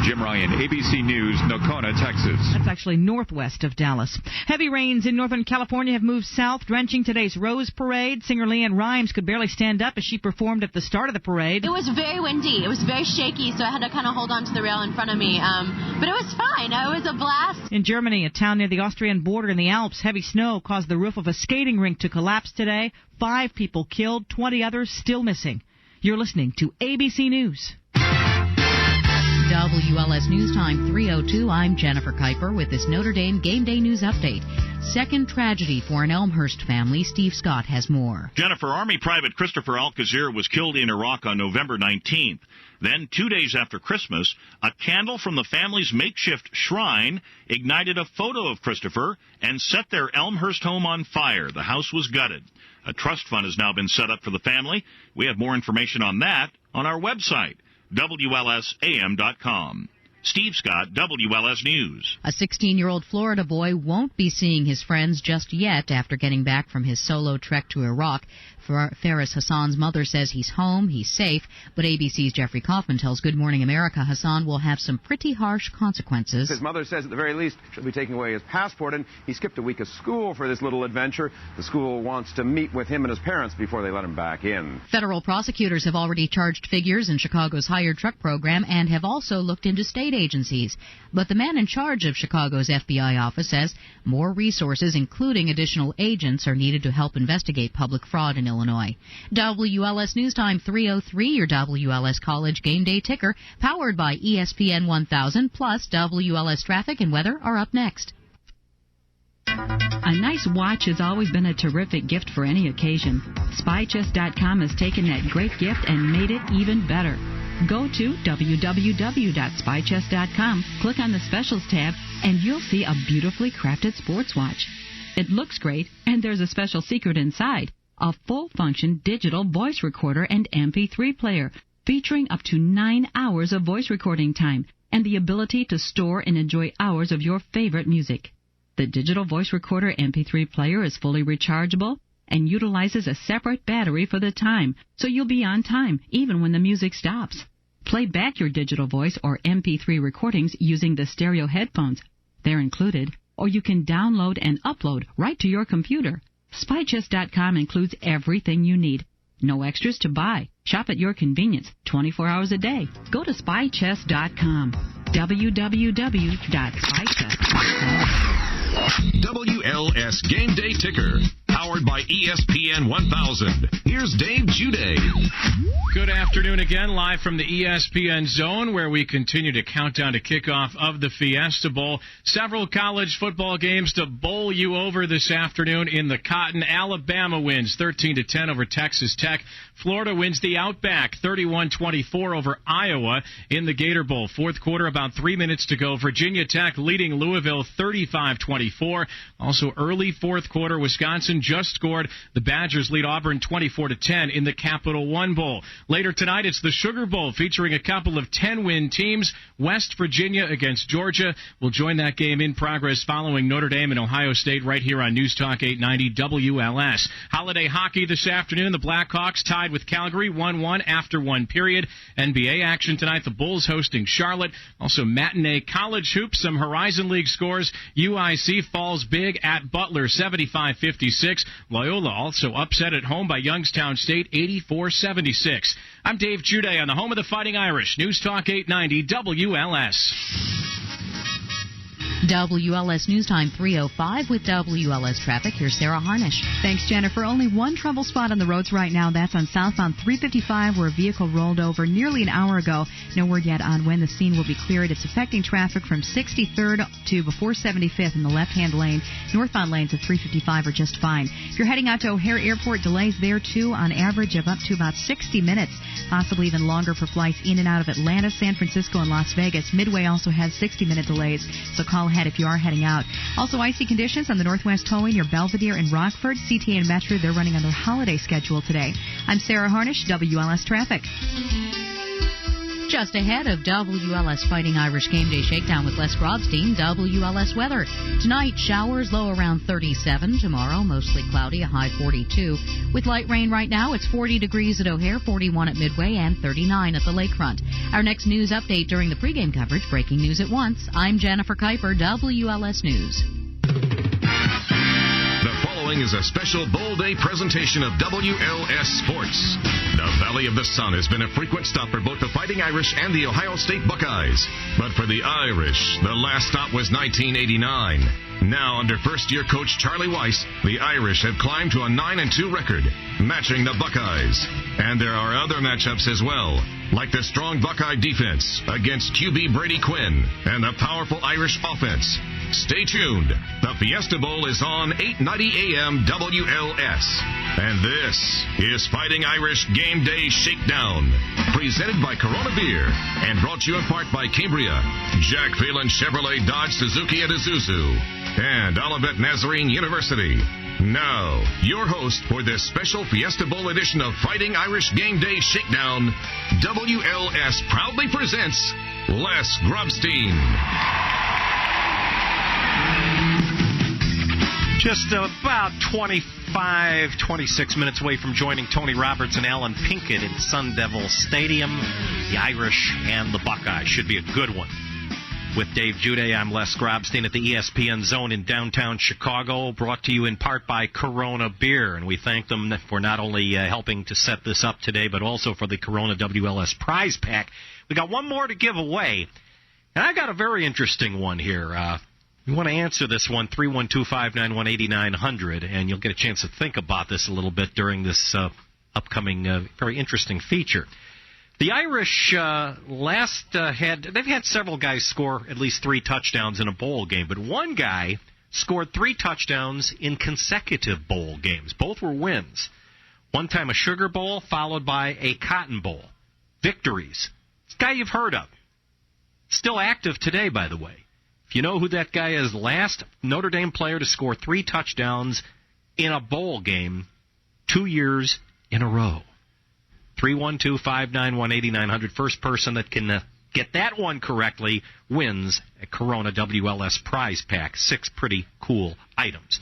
Jim Ryan, ABC News, Nocona, Texas. That's actually northwest of Dallas. Heavy rains in Northern California have moved south, drenching today's Rose Parade. Singer Leanne Rimes could barely stand up as she performed at the start of the parade. It was very windy. It was very shaky, so I had to kind of hold on to the rail in front of me. But it was fine. It was a blast. In Germany, a town near the Austrian border in the Alps, heavy snow caused the roof of a skating rink to collapse today. 5 people killed, 20 others still missing. You're listening to ABC News. WLS News Time 3:02. I'm Jennifer Kuiper with this Notre Dame Game Day News Update. Second tragedy for an Elmhurst family. Steve Scott has more. Jennifer, Army Private Christopher Alcazar was killed in Iraq on November 19th. Then, 2 days after Christmas, a candle from the family's makeshift shrine ignited a photo of Christopher and set their Elmhurst home on fire. The house was gutted. A trust fund has now been set up for the family. We have more information on that on our website, WLS-AM.com. Steve Scott, WLS News. A 16-year-old Florida boy won't be seeing his friends just yet after getting back from his solo trek to Iraq. Faris Hassan's mother says he's home, he's safe, but ABC's Jeffrey Kaufman tells Good Morning America Hassan will have some pretty harsh consequences. His mother says at the very least she'll be taking away his passport, and he skipped a week of school for this little adventure. The school wants to meet with him and his parents before they let him back in. Federal prosecutors have already charged figures in Chicago's hired truck program and have also looked into state agencies. But the man in charge of Chicago's FBI office says more resources, including additional agents, are needed to help investigate public fraud in Illinois. WLS News Time 3:03, your WLS College Game Day ticker, powered by ESPN 1000, plus WLS traffic and weather are up next. A nice watch has always been a terrific gift for any occasion. SpyChest.com has taken that great gift and made it even better. Go to www.spychest.com, click on the Specials tab, and you'll see a beautifully crafted sports watch. It looks great, and there's a special secret inside. A full-function digital voice recorder and MP3 player, featuring up to 9 hours of voice recording time and the ability to store and enjoy hours of your favorite music. The digital voice recorder MP3 player is fully rechargeable and utilizes a separate battery for the time, so you'll be on time even when the music stops. Play back your digital voice or MP3 recordings using the stereo headphones. They're included, or you can download and upload right to your computer. SpyChest.com includes everything you need. No extras to buy. Shop at your convenience 24 hours a day. Go to SpyChest.com. www.spychest.com. WLS Game Day Ticker, powered by ESPN 1000. Here's Dave Juday. Good afternoon again, live from the ESPN Zone, where we continue to count down to kickoff of the Fiesta Bowl. Several college football games to bowl you over this afternoon in the Cotton. Alabama wins 13-10 over Texas Tech. Florida wins the Outback 31-24 over Iowa in the Gator Bowl. Fourth quarter, about 3 minutes to go. Virginia Tech leading Louisville 35-24. Also early fourth quarter, Wisconsin just scored. The Badgers lead Auburn 24-10 in the Capital One Bowl. Later tonight, it's the Sugar Bowl featuring a couple of 10-win teams. West Virginia against Georgia. We'll join that game in progress following Notre Dame and Ohio State right here on News Talk 890 WLS. Holiday hockey this afternoon. The Blackhawks tied with Calgary 1-1 after one period. NBA action tonight. The Bulls hosting Charlotte. Also matinee college hoops. Some Horizon League scores. UIC falls big at Butler 75-56. Loyola also upset at home by Youngstown State 84-76. I'm Dave Juday on the home of the Fighting Irish. News Talk 890 WLS. WLS News Time 3:05 with WLS traffic. Here's Sarah Harnish. Thanks, Jennifer. Only one trouble spot on the roads right now. That's on southbound 355, where a vehicle rolled over nearly an hour ago. No word yet on when the scene will be cleared. It's affecting traffic from 63rd to before 75th in the left-hand lane. Northbound lanes of 355 are just fine. If you're heading out to O'Hare Airport, delays there, too, on average of up to about 60 minutes, possibly even longer for flights in and out of Atlanta, San Francisco, and Las Vegas. Midway also has 60-minute delays, so call ahead if you are heading out. Also, icy conditions on the Northwest Tollway near Belvedere and Rockford. CTA and Metro, they're running on their holiday schedule today. I'm Sarah Harnish, WLS Traffic. Just ahead of WLS Fighting Irish Game Day Shakedown with Les Grobstein, WLS weather. Tonight, showers, low around 37. Tomorrow, mostly cloudy, a high 42. With light rain right now, it's 40 degrees at O'Hare, 41 at Midway, and 39 at the lakefront. Our next news update during the pregame coverage, breaking news at once. I'm Jennifer Kuiper, WLS News. The following is a special Bowl Day presentation of WLS Sports. The Valley of the Sun has been a frequent stop for both the Fighting Irish and the Ohio State Buckeyes. But for the Irish, the last stop was 1989. Now, under first-year coach Charlie Weiss, the Irish have climbed to a 9-2 record, matching the Buckeyes. And there are other matchups as well, like the strong Buckeye defense against QB Brady Quinn and the powerful Irish offense. Stay tuned. The Fiesta Bowl is on 890 AM WLS. And this is Fighting Irish Game Day Shakedown, presented by Corona Beer and brought to you in part by Cambria, Jack Phelan Chevrolet Dodge Suzuki and Isuzu, and Olivet Nazarene University. Now, your host for this special Fiesta Bowl edition of Fighting Irish Game Day Shakedown, WLS proudly presents Les Grubstein. Just about 26 minutes away from joining Tony Roberts and Alan Pinkett in Sun Devil Stadium. The Irish and the Buckeyes should be a good one. With Dave Juday, I'm Les Grobstein at the ESPN Zone in downtown Chicago, brought to you in part by Corona Beer. And we thank them for not only helping to set this up today, but also for the Corona WLS prize pack. We got one more to give away, and I got a very interesting one here. You want to answer this one, 312-591-8900, and you'll get a chance to think about this a little bit during this upcoming very interesting feature. The Irish they've had several guys score at least 3 touchdowns in a bowl game, but one guy scored 3 touchdowns in consecutive bowl games. Both were wins. One time a Sugar Bowl, followed by a Cotton Bowl. Victories. This guy you've heard of. Still active today, by the way. If you know who that guy is, last Notre Dame player to score 3 touchdowns in a bowl game 2 years in a row. 312-591-8900. First person that can get that one correctly wins a Corona WLS prize pack. 6 pretty cool items.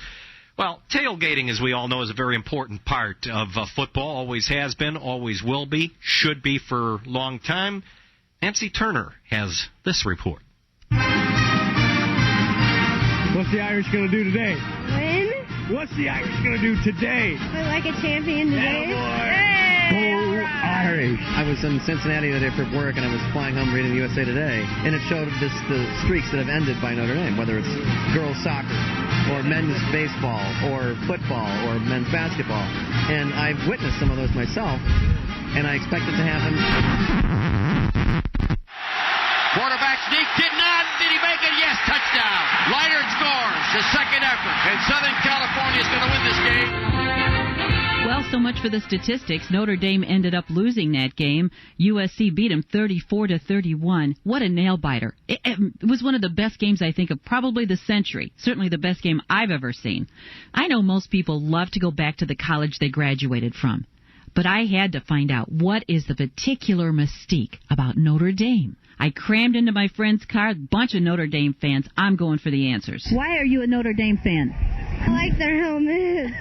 Well, tailgating, as we all know, is a very important part of football. Always has been, always will be, should be for a long time. Nancy Turner has this report. What's the Irish going to do today? Win? What's the Irish going to do today? We're like a champion today. Go Irish! I was in Cincinnati the day for work, and I was flying home reading USA Today, and it showed the streaks that have ended by Notre Dame, whether it's girls soccer or men's baseball or football or men's basketball. And I've witnessed some of those myself, and I expect it to happen. Quarterback sneak did not. Did he make it? Yes, touchdown. Leiter scores his second effort, and Southern California is going to win this game. Well, so much for the statistics. Notre Dame ended up losing that game. USC beat them 34-31. What a nail-biter. It was one of the best games, I think, of probably the century. Certainly the best game I've ever seen. I know most people love to go back to the college they graduated from. But I had to find out what is the particular mystique about Notre Dame. I crammed into my friend's car, bunch of Notre Dame fans. I'm going for the answers. Why are you a Notre Dame fan? I like their helmets.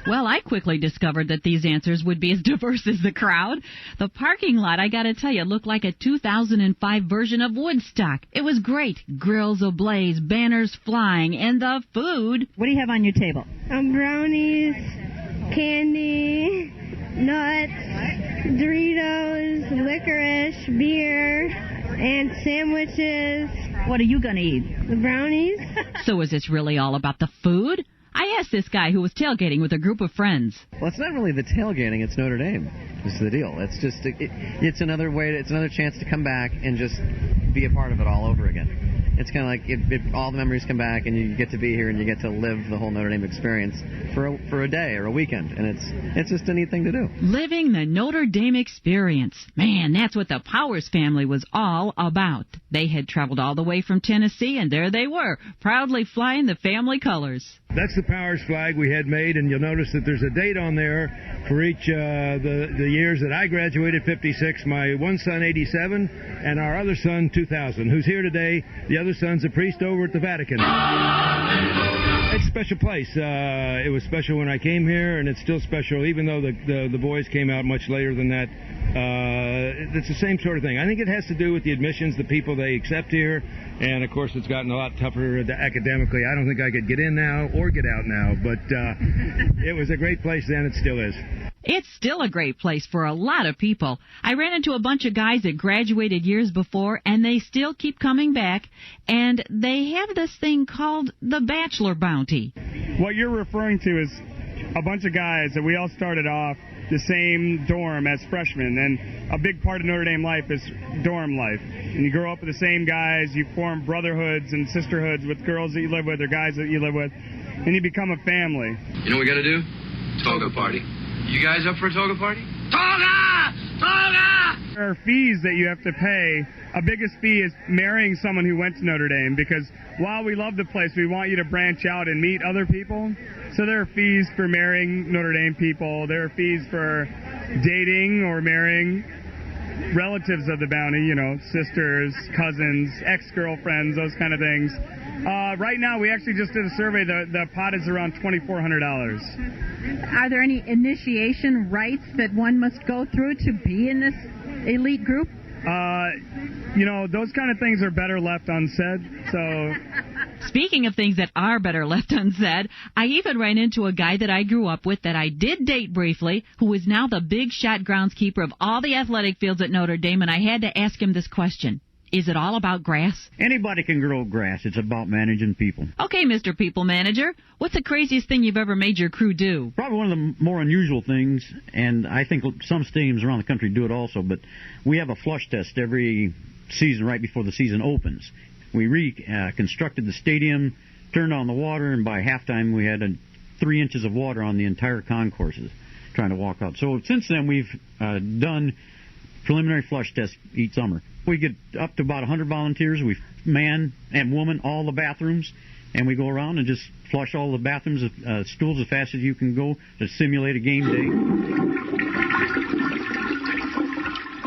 Well, I quickly discovered that these answers would be as diverse as the crowd. The parking lot, I got to tell you, looked like a 2005 version of Woodstock. It was great. Grills ablaze, banners flying, and the food. What do you have on your table? Brownies, candy, nuts, Doritos, licorice, beer, and sandwiches. What are you going to eat? The brownies. So is this really all about the food? I asked this guy who was tailgating with a group of friends. Well, it's not really the tailgating, it's Notre Dame. This is the deal. It's just it's another way. It's another chance to come back and just be a part of it all over again. It's kind of like all the memories come back, and you get to be here, and you get to live the whole Notre Dame experience for a day or a weekend, and it's just a neat thing to do. Living the Notre Dame experience. Man, that's what the Powers family was all about. They had traveled all the way from Tennessee, and there they were, proudly flying the family colors. That's the Powers flag we had made, and you'll notice that there's a date on there for each the years that I graduated, 56, my one son, 87, and our other son, 2000, who's here today. The other son's a priest over at the Vatican. It's a special place. It was special when I came here, and it's still special, even though the boys came out much later than that. It's the same sort of thing. I think it has to do with the admissions, the people they accept here, and of course it's gotten a lot tougher academically. I don't think I could get in now or get out now, but it was a great place then. It still is. It's still a great place for a lot of people. I ran into a bunch of guys that graduated years before, and they still keep coming back, and they have this thing called the Bachelor Bounty. What you're referring to is a bunch of guys that we all started off the same dorm as freshmen, and a big part of Notre Dame life is dorm life. And you grow up with the same guys, you form brotherhoods and sisterhoods with girls that you live with or guys that you live with, and you become a family. You know what we got to do? Toga party. You guys up for a toga party? Toga! Toga! There are fees that you have to pay. A biggest fee is marrying someone who went to Notre Dame, because while we love the place, we want you to branch out and meet other people. So there are fees for marrying Notre Dame people. There are fees for dating or marrying. relatives of the bounty, you know, sisters, cousins, ex-girlfriends, those kind of things. Right now, we actually just did a survey. The pot is around $2,400. Are there any initiation rites that one must go through to be in this elite group? You know, those kind of things are better left unsaid. So, speaking of things that are better left unsaid, I even ran into a guy that I grew up with that I did date briefly, who is now the big shot groundskeeper of all the athletic fields at Notre Dame, and I had to ask him this question. Is it all about grass? Anybody can grow grass. It's about managing people. Okay, Mr. People Manager, what's the craziest thing you've ever made your crew do? Probably one of the more unusual things, and I think some stadiums around the country do it also, but we have a flush test every season right before the season opens. We reconstructed the stadium, turned on the water, and by halftime we had 3 inches of water on the entire concourses trying to walk out. So since then we've done preliminary flush tests each summer. We get up to about 100 volunteers. We man and woman all the bathrooms, and we go around and just flush all the bathrooms, stools as fast as you can go to simulate a game day.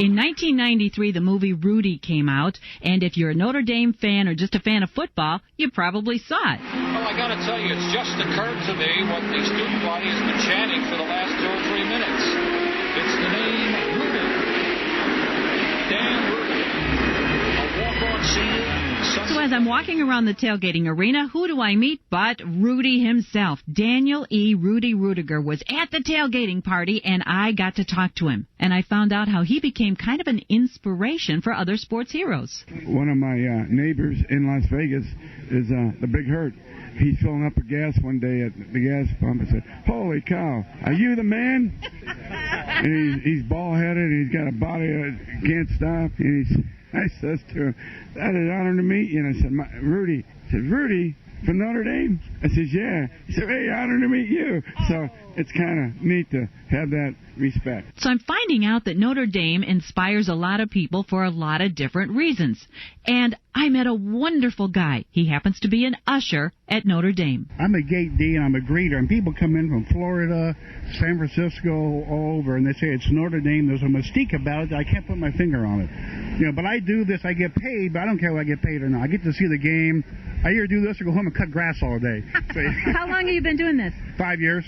In 1993, the movie Rudy came out, and if you're a Notre Dame fan or just a fan of football, you probably saw it. Well, I got to tell you, it's just occurred to me what the student body has been chanting for the last 2 or 3 minutes. It's the name Rudy. Dan Rudy, a walk-on senior. So as I'm walking around the tailgating arena, who do I meet but Rudy himself? Daniel E. Rudy Rudiger was at the tailgating party, and I got to talk to him. And I found out how he became kind of an inspiration for other sports heroes. One of my neighbors in Las Vegas is the Big Hurt. He's filling up a gas one day at the gas pump and said, "Holy cow, are you the man?" And he's bald-headed, and he's got a body that can't stop. And I says to him, "That is an honor to meet you." And I said, "Rudy." He said, "Rudy from Notre Dame?" I said, "Yeah." He said, "Hey, honor to meet you." So it's kind of neat to have that respect. So I'm finding out that Notre Dame inspires a lot of people for a lot of different reasons. And I met a wonderful guy. He happens to be an usher at Notre Dame. I'm a gate D and I'm a greeter, and people come in from Florida, San Francisco, all over, and they say it's Notre Dame. There's a mystique about it. I can't put my finger on it. You know, but I do this. I get paid, but I don't care whether I get paid or not. I get to see the game. I either do this or go home and cut grass all day. How long have you been doing this? 5 years.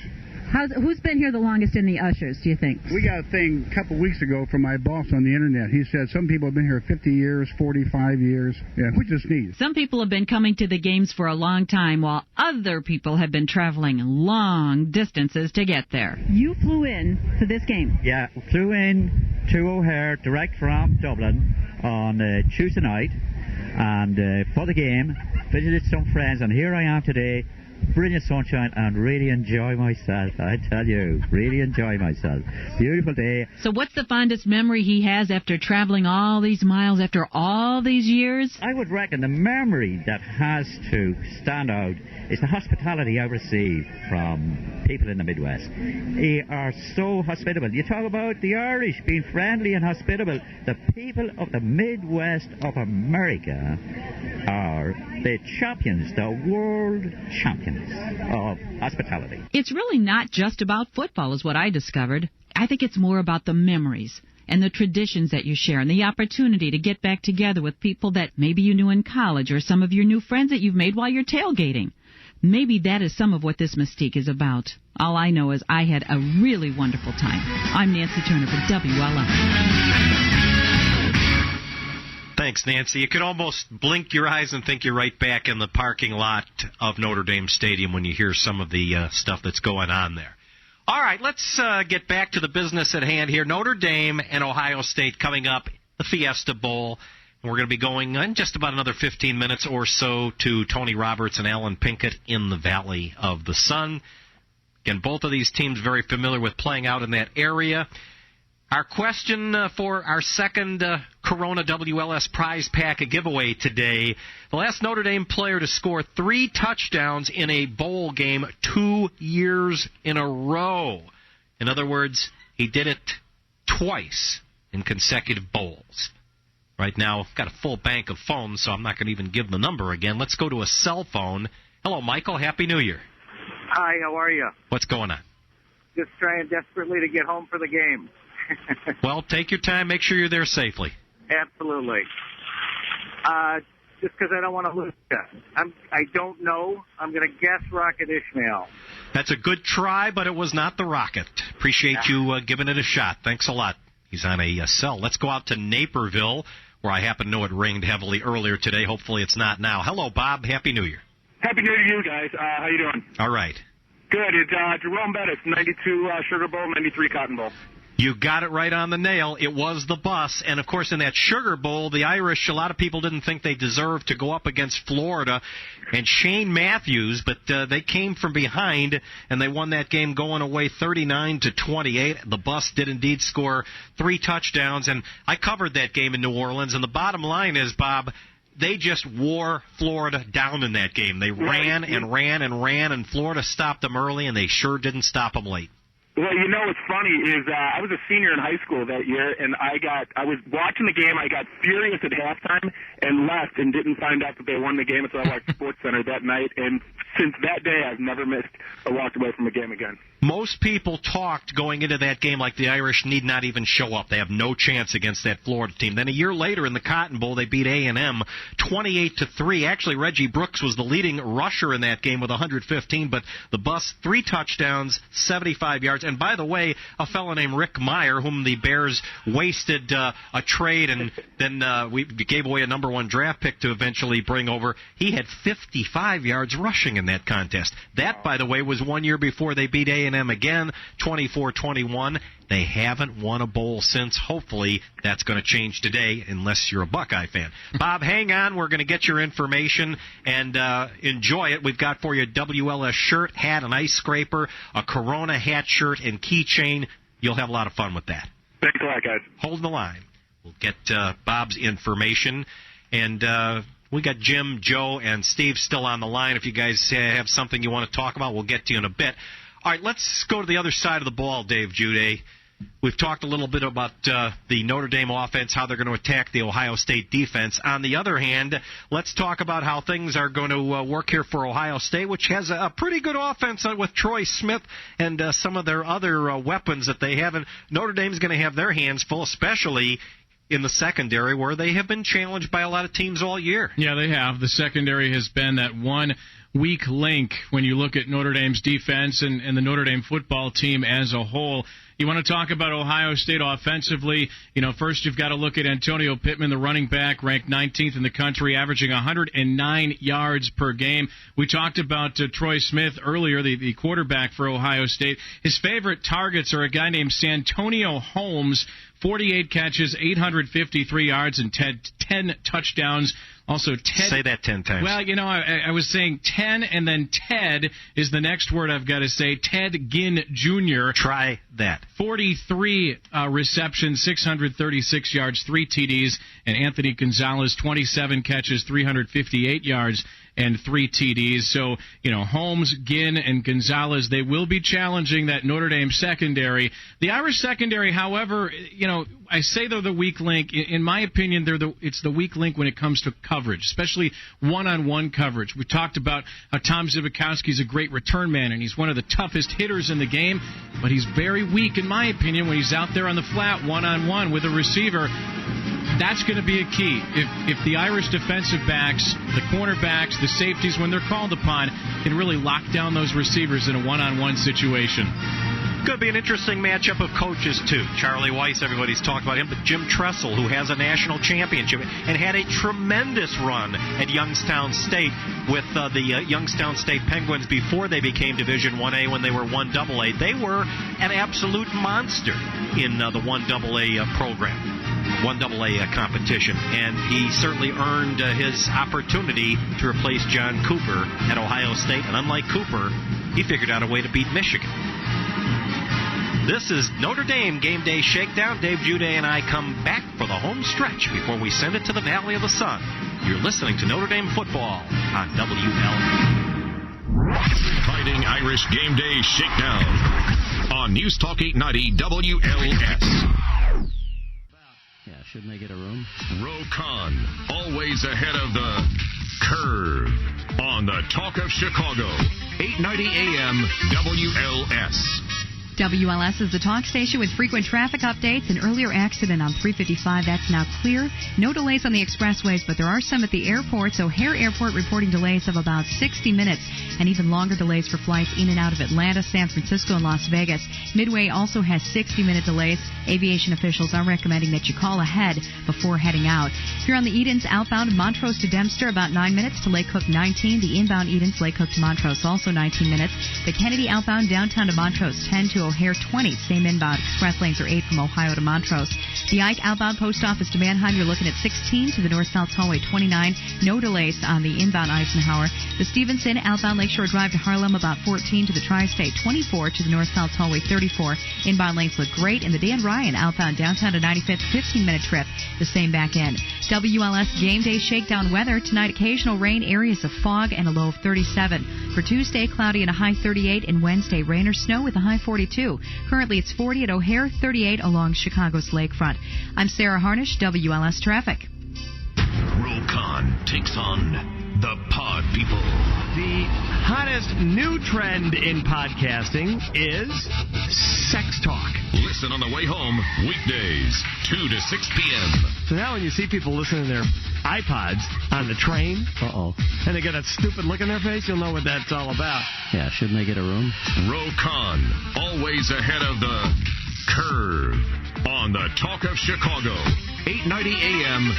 Who's been here the longest in the ushers, do you think? We got a thing a couple weeks ago from my boss on the internet. He said some people have been here 50 years, 45 years, which is neat. Some people have been coming to the games for a long time, while other people have been traveling long distances to get there. You flew in for this game? Yeah, flew in to O'Hare direct from Dublin on Tuesday night, and for the game, visited some friends, and here I am today. Brilliant sunshine, and really enjoy myself. I tell you, really enjoy myself. Beautiful day. So what's the fondest memory he has after traveling all these miles after all these years? I would reckon the memory that has to stand out is the hospitality I received from people in the Midwest. They are so hospitable. You talk about the Irish being friendly and hospitable. The people of the Midwest of America are the champions, the world champions of hospitality. It's really not just about football, is what I discovered. I think it's more about the memories and the traditions that you share and the opportunity to get back together with people that maybe you knew in college or some of your new friends that you've made while you're tailgating. Maybe that is some of what this mystique is about. All I know is I had a really wonderful time. I'm Nancy Turner for WLS. Thanks, Nancy. You could almost blink your eyes and think you're right back in the parking lot of Notre Dame Stadium when you hear some of the stuff that's going on there. All right, let's get back to the business at hand here. Notre Dame and Ohio State coming up, the Fiesta Bowl. And we're going to be going in just about another 15 minutes or so to Tony Roberts and Alan Pinkett in the Valley of the Sun. Again, both of these teams very familiar with playing out in that area. Our question for our second Corona WLS prize pack giveaway today, the last Notre Dame player to score 3 touchdowns in a bowl game 2 years in a row. In other words, he did it twice in consecutive bowls. Right now, I've got a full bank of phones, so I'm not going to even give the number again. Let's go to a cell phone. Hello, Michael. Happy New Year. Hi, how are you? What's going on? Just trying desperately to get home for the game. Well, take your time. Make sure you're there safely. Absolutely. Just because I don't want to lose you. I don't know. I'm going to guess Rocket Ishmael. That's a good try, but it was not the Rocket. Appreciate you giving it a shot. Thanks a lot. He's on a cell. Let's go out to Naperville, where I happen to know it rained heavily earlier today. Hopefully it's not now. Hello, Bob. Happy New Year. Happy New Year to you guys. How you doing? All right. Good. It's Jerome Bettis, 92 Sugar Bowl, 93 Cotton Bowl. You got it right on the nail. It was the bus. And, of course, in that Sugar Bowl, the Irish, a lot of people didn't think they deserved to go up against Florida and Shane Matthews, but they came from behind, and they won that game going away 39-28. The bus did indeed score 3 touchdowns, and I covered that game in New Orleans. And the bottom line is, Bob, they just wore Florida down in that game. They ran and ran and ran, and Florida stopped them early, and they sure didn't stop them late. Well, you know what's funny is I was a senior in high school that year, and I was watching the game. I got furious at halftime and left and didn't find out that they won the game until I watched SportsCenter that night. And since that day, I've never missed or walked away from a game again. Most people talked going into that game like the Irish need not even show up. They have no chance against that Florida team. Then a year later in the Cotton Bowl, they beat A&M 28-3. Actually, Reggie Brooks was the leading rusher in that game with 115, but the bus, 3 touchdowns, 75 yards. And by the way, a fellow named Rick Meyer, whom the Bears wasted a trade and then we gave away a number 1 draft pick to eventually bring over, he had 55 yards rushing in that contest. That, by the way, was 1 year before they beat A&M again, 24-21. They haven't won a bowl since. Hopefully that's going to change today, unless you're a Buckeye fan. Bob, hang on. We're going to get your information and enjoy it. We've got for you a WLS shirt, hat, an ice scraper, a Corona hat, shirt, and keychain. You'll have a lot of fun with that. Thanks a lot, guys. Hold the line. We'll get Bob's information. And we got Jim, Joe, and Steve still on the line. If you guys have something you want to talk about, we'll get to you in a bit. All right, let's go to the other side of the ball, Dave Jude. We've talked a little bit about the Notre Dame offense, how they're going to attack the Ohio State defense. On the other hand, let's talk about how things are going to work here for Ohio State, which has a pretty good offense with Troy Smith and some of their other weapons that they have. And Notre Dame's going to have their hands full, especially in the secondary, where they have been challenged by a lot of teams all year. Yeah, they have. The secondary has been that one weak link when you look at Notre Dame's defense and the Notre Dame football team as a whole. You want to talk about Ohio State offensively, first you've got to look at Antonio Pittman, the running back, ranked 19th in the country, averaging 109 yards per game. We talked about Troy Smith earlier, the quarterback for Ohio State. His favorite targets are a guy named Santonio Holmes, 48 catches, 853 yards, and 10 touchdowns. Also, Ted. Say that 10 times. Well, I was saying 10, and then Ted is the next word I've got to say. Ted Ginn Jr. Try that. 43 receptions, 636 yards, 3 TDs. And Anthony Gonzalez, 27 catches, 358 yards, and 3 TDs. So, Holmes, Ginn, and Gonzalez, they will be challenging that Notre Dame secondary. The Irish secondary, however, I say they're the weak link. In my opinion, it's the weak link when it comes to coverage, especially one-on-one coverage. We talked about how Tom Zivikowski's a great return man, and he's one of the toughest hitters in the game, but he's very weak, in my opinion, when he's out there on the flat one-on-one with a receiver. That's going to be a key. If the Irish defensive backs, the cornerbacks, the safeties, when they're called upon, can really lock down those receivers in a one-on-one situation. Could be an interesting matchup of coaches, too. Charlie Weiss, everybody's talked about him, but Jim Tressel, who has a national championship and had a tremendous run at Youngstown State with the Youngstown State Penguins before they became Division 1A when they were 1AA. They were an absolute monster in the 1AA program. 1AA competition, and he certainly earned his opportunity to replace John Cooper at Ohio State, and unlike Cooper, he figured out a way to beat Michigan. This is Notre Dame Game Day Shakedown. Dave Jude and I come back for the home stretch before we send it to the Valley of the Sun. You're listening to Notre Dame football on WLS. Fighting Irish Game Day Shakedown on News Talk 890 WLS. Yeah, shouldn't they get a room? Rokon, always ahead of the curve on the Talk of Chicago, 890 AM WLS. WLS is the talk station with frequent traffic updates. An earlier accident on 355, that's now clear. No delays on the expressways, but there are some at the airports. O'Hare Airport reporting delays of about 60 minutes and even longer delays for flights in and out of Atlanta, San Francisco, and Las Vegas. Midway also has 60-minute delays. Aviation officials are recommending that you call ahead before heading out. If you're on the Edens outbound Montrose to Dempster, about 9 minutes to Lake Cook 19. The inbound Edens, Lake Cook to Montrose, also 19 minutes. The Kennedy outbound downtown to Montrose, 10 to O'Hare 20. Same inbound. Express lanes are 8 from Ohio to Montrose. The Ike outbound post office to Manheim, you're looking at 16 to the North-South Tollway 29. No delays on the inbound Eisenhower. The Stevenson outbound Lakeshore Drive to Harlem, about 14 to the Tri-State 24 to the North-South Tollway 34. Inbound lanes look great. And the Dan Ryan outbound downtown to 95th, 15-minute trip, the same back end. WLS Game Day Shakedown weather. Tonight, occasional rain, areas of fog, and a low of 37. For Tuesday, cloudy and a high 38. And Wednesday, rain or snow with a high 42. Currently, it's 40 at O'Hare, 38 along Chicago's lakefront. I'm Sarah Harnish, WLS Traffic. Roll Con takes on the Pod People. The hottest new trend in podcasting is sex talk. Listen on the way home, weekdays, 2 to 6 p.m. So now when you see people listening to their iPods on the train, and they get that stupid look in their face, you'll know what that's all about. Yeah, shouldn't they get a room? Roll Con, always ahead of the curve on the Talk of Chicago, 890 AM.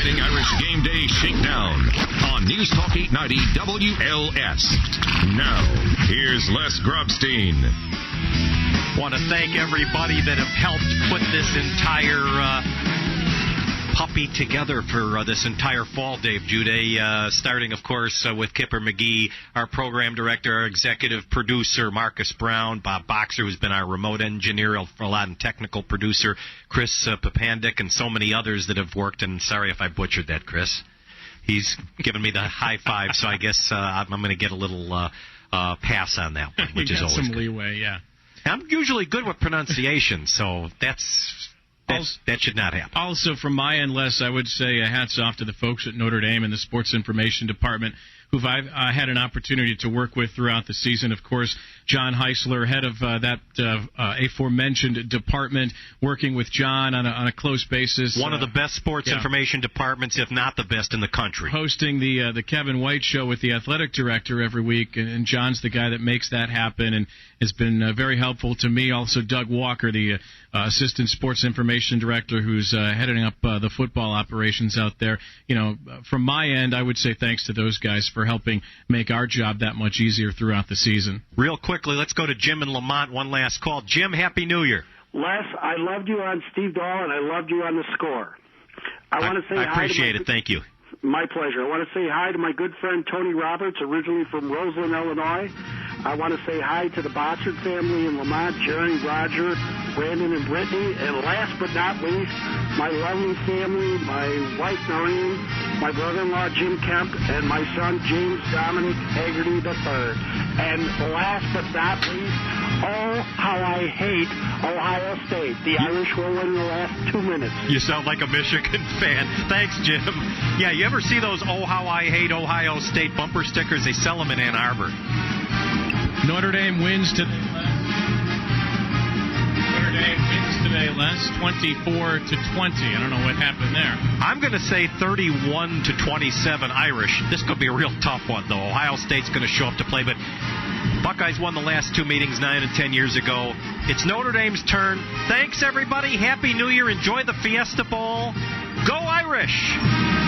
Irish Game Day Shakedown on News Talk 890 WLS. Now, here's Les Grobstein. Want to thank everybody that have helped put this entire puppy together for this entire fall, Dave Jude. Starting, of course, with Kipper McGee, our program director, our executive producer, Marcus Brown, Bob Boxer, who's been our remote engineer, a lot and technical producer, Chris Papandic, and so many others that have worked. And sorry if I butchered that, Chris. He's given me the high five, so I guess I'm going to get a little pass on that one, which is always some good. Leeway, yeah. I'm usually good with pronunciation, so that should not happen. Also, from my end, Les, I would say hats off to the folks at Notre Dame and the Sports Information Department, who I've had an opportunity to work with throughout the season. Of course, John Heisler, head of that aforementioned department, working with John on a close basis. One of the best sports information departments, if not the best in the country. Hosting the Kevin White Show with the athletic director every week, and John's the guy that makes that happen and has been very helpful to me. Also, Doug Walker, the assistant sports information director, who's heading up the football operations out there. You know, from my end, I would say thanks to those guys for helping make our job that much easier throughout the season. Real quickly, let's go to Jim in Lamont. One last call. Jim, Happy New Year. Les, I loved you on Steve Dahl, and I loved you on The Score. I want to say hi. I appreciate it. Thank you. My pleasure. I want to say hi to my good friend Tony Roberts, originally from Roseland, Illinois. I want to say hi to the Botsford family in Lamont, Jerry, Roger, Brandon, and Brittany. And last but not least, my lovely family, my wife Noreen, my brother-in-law Jim Kemp, and my son James Dominic Haggerty III. And last but not least, oh, how I hate Ohio State. The Irish will win the last 2 minutes. You sound like a Michigan fan. Thanks, Jim. Yeah, you ever see those "Oh, how I hate Ohio State" bumper stickers? They sell them in Ann Arbor. Notre Dame wins today, Les, 24-20. I don't know what happened there. I'm going to say 31-27 Irish. This could be a real tough one, though. Ohio State's going to show up to play, but Buckeyes won the last 2 meetings 9 and 10 years ago. It's Notre Dame's turn. Thanks, everybody. Happy New Year. Enjoy the Fiesta Bowl. Go Irish!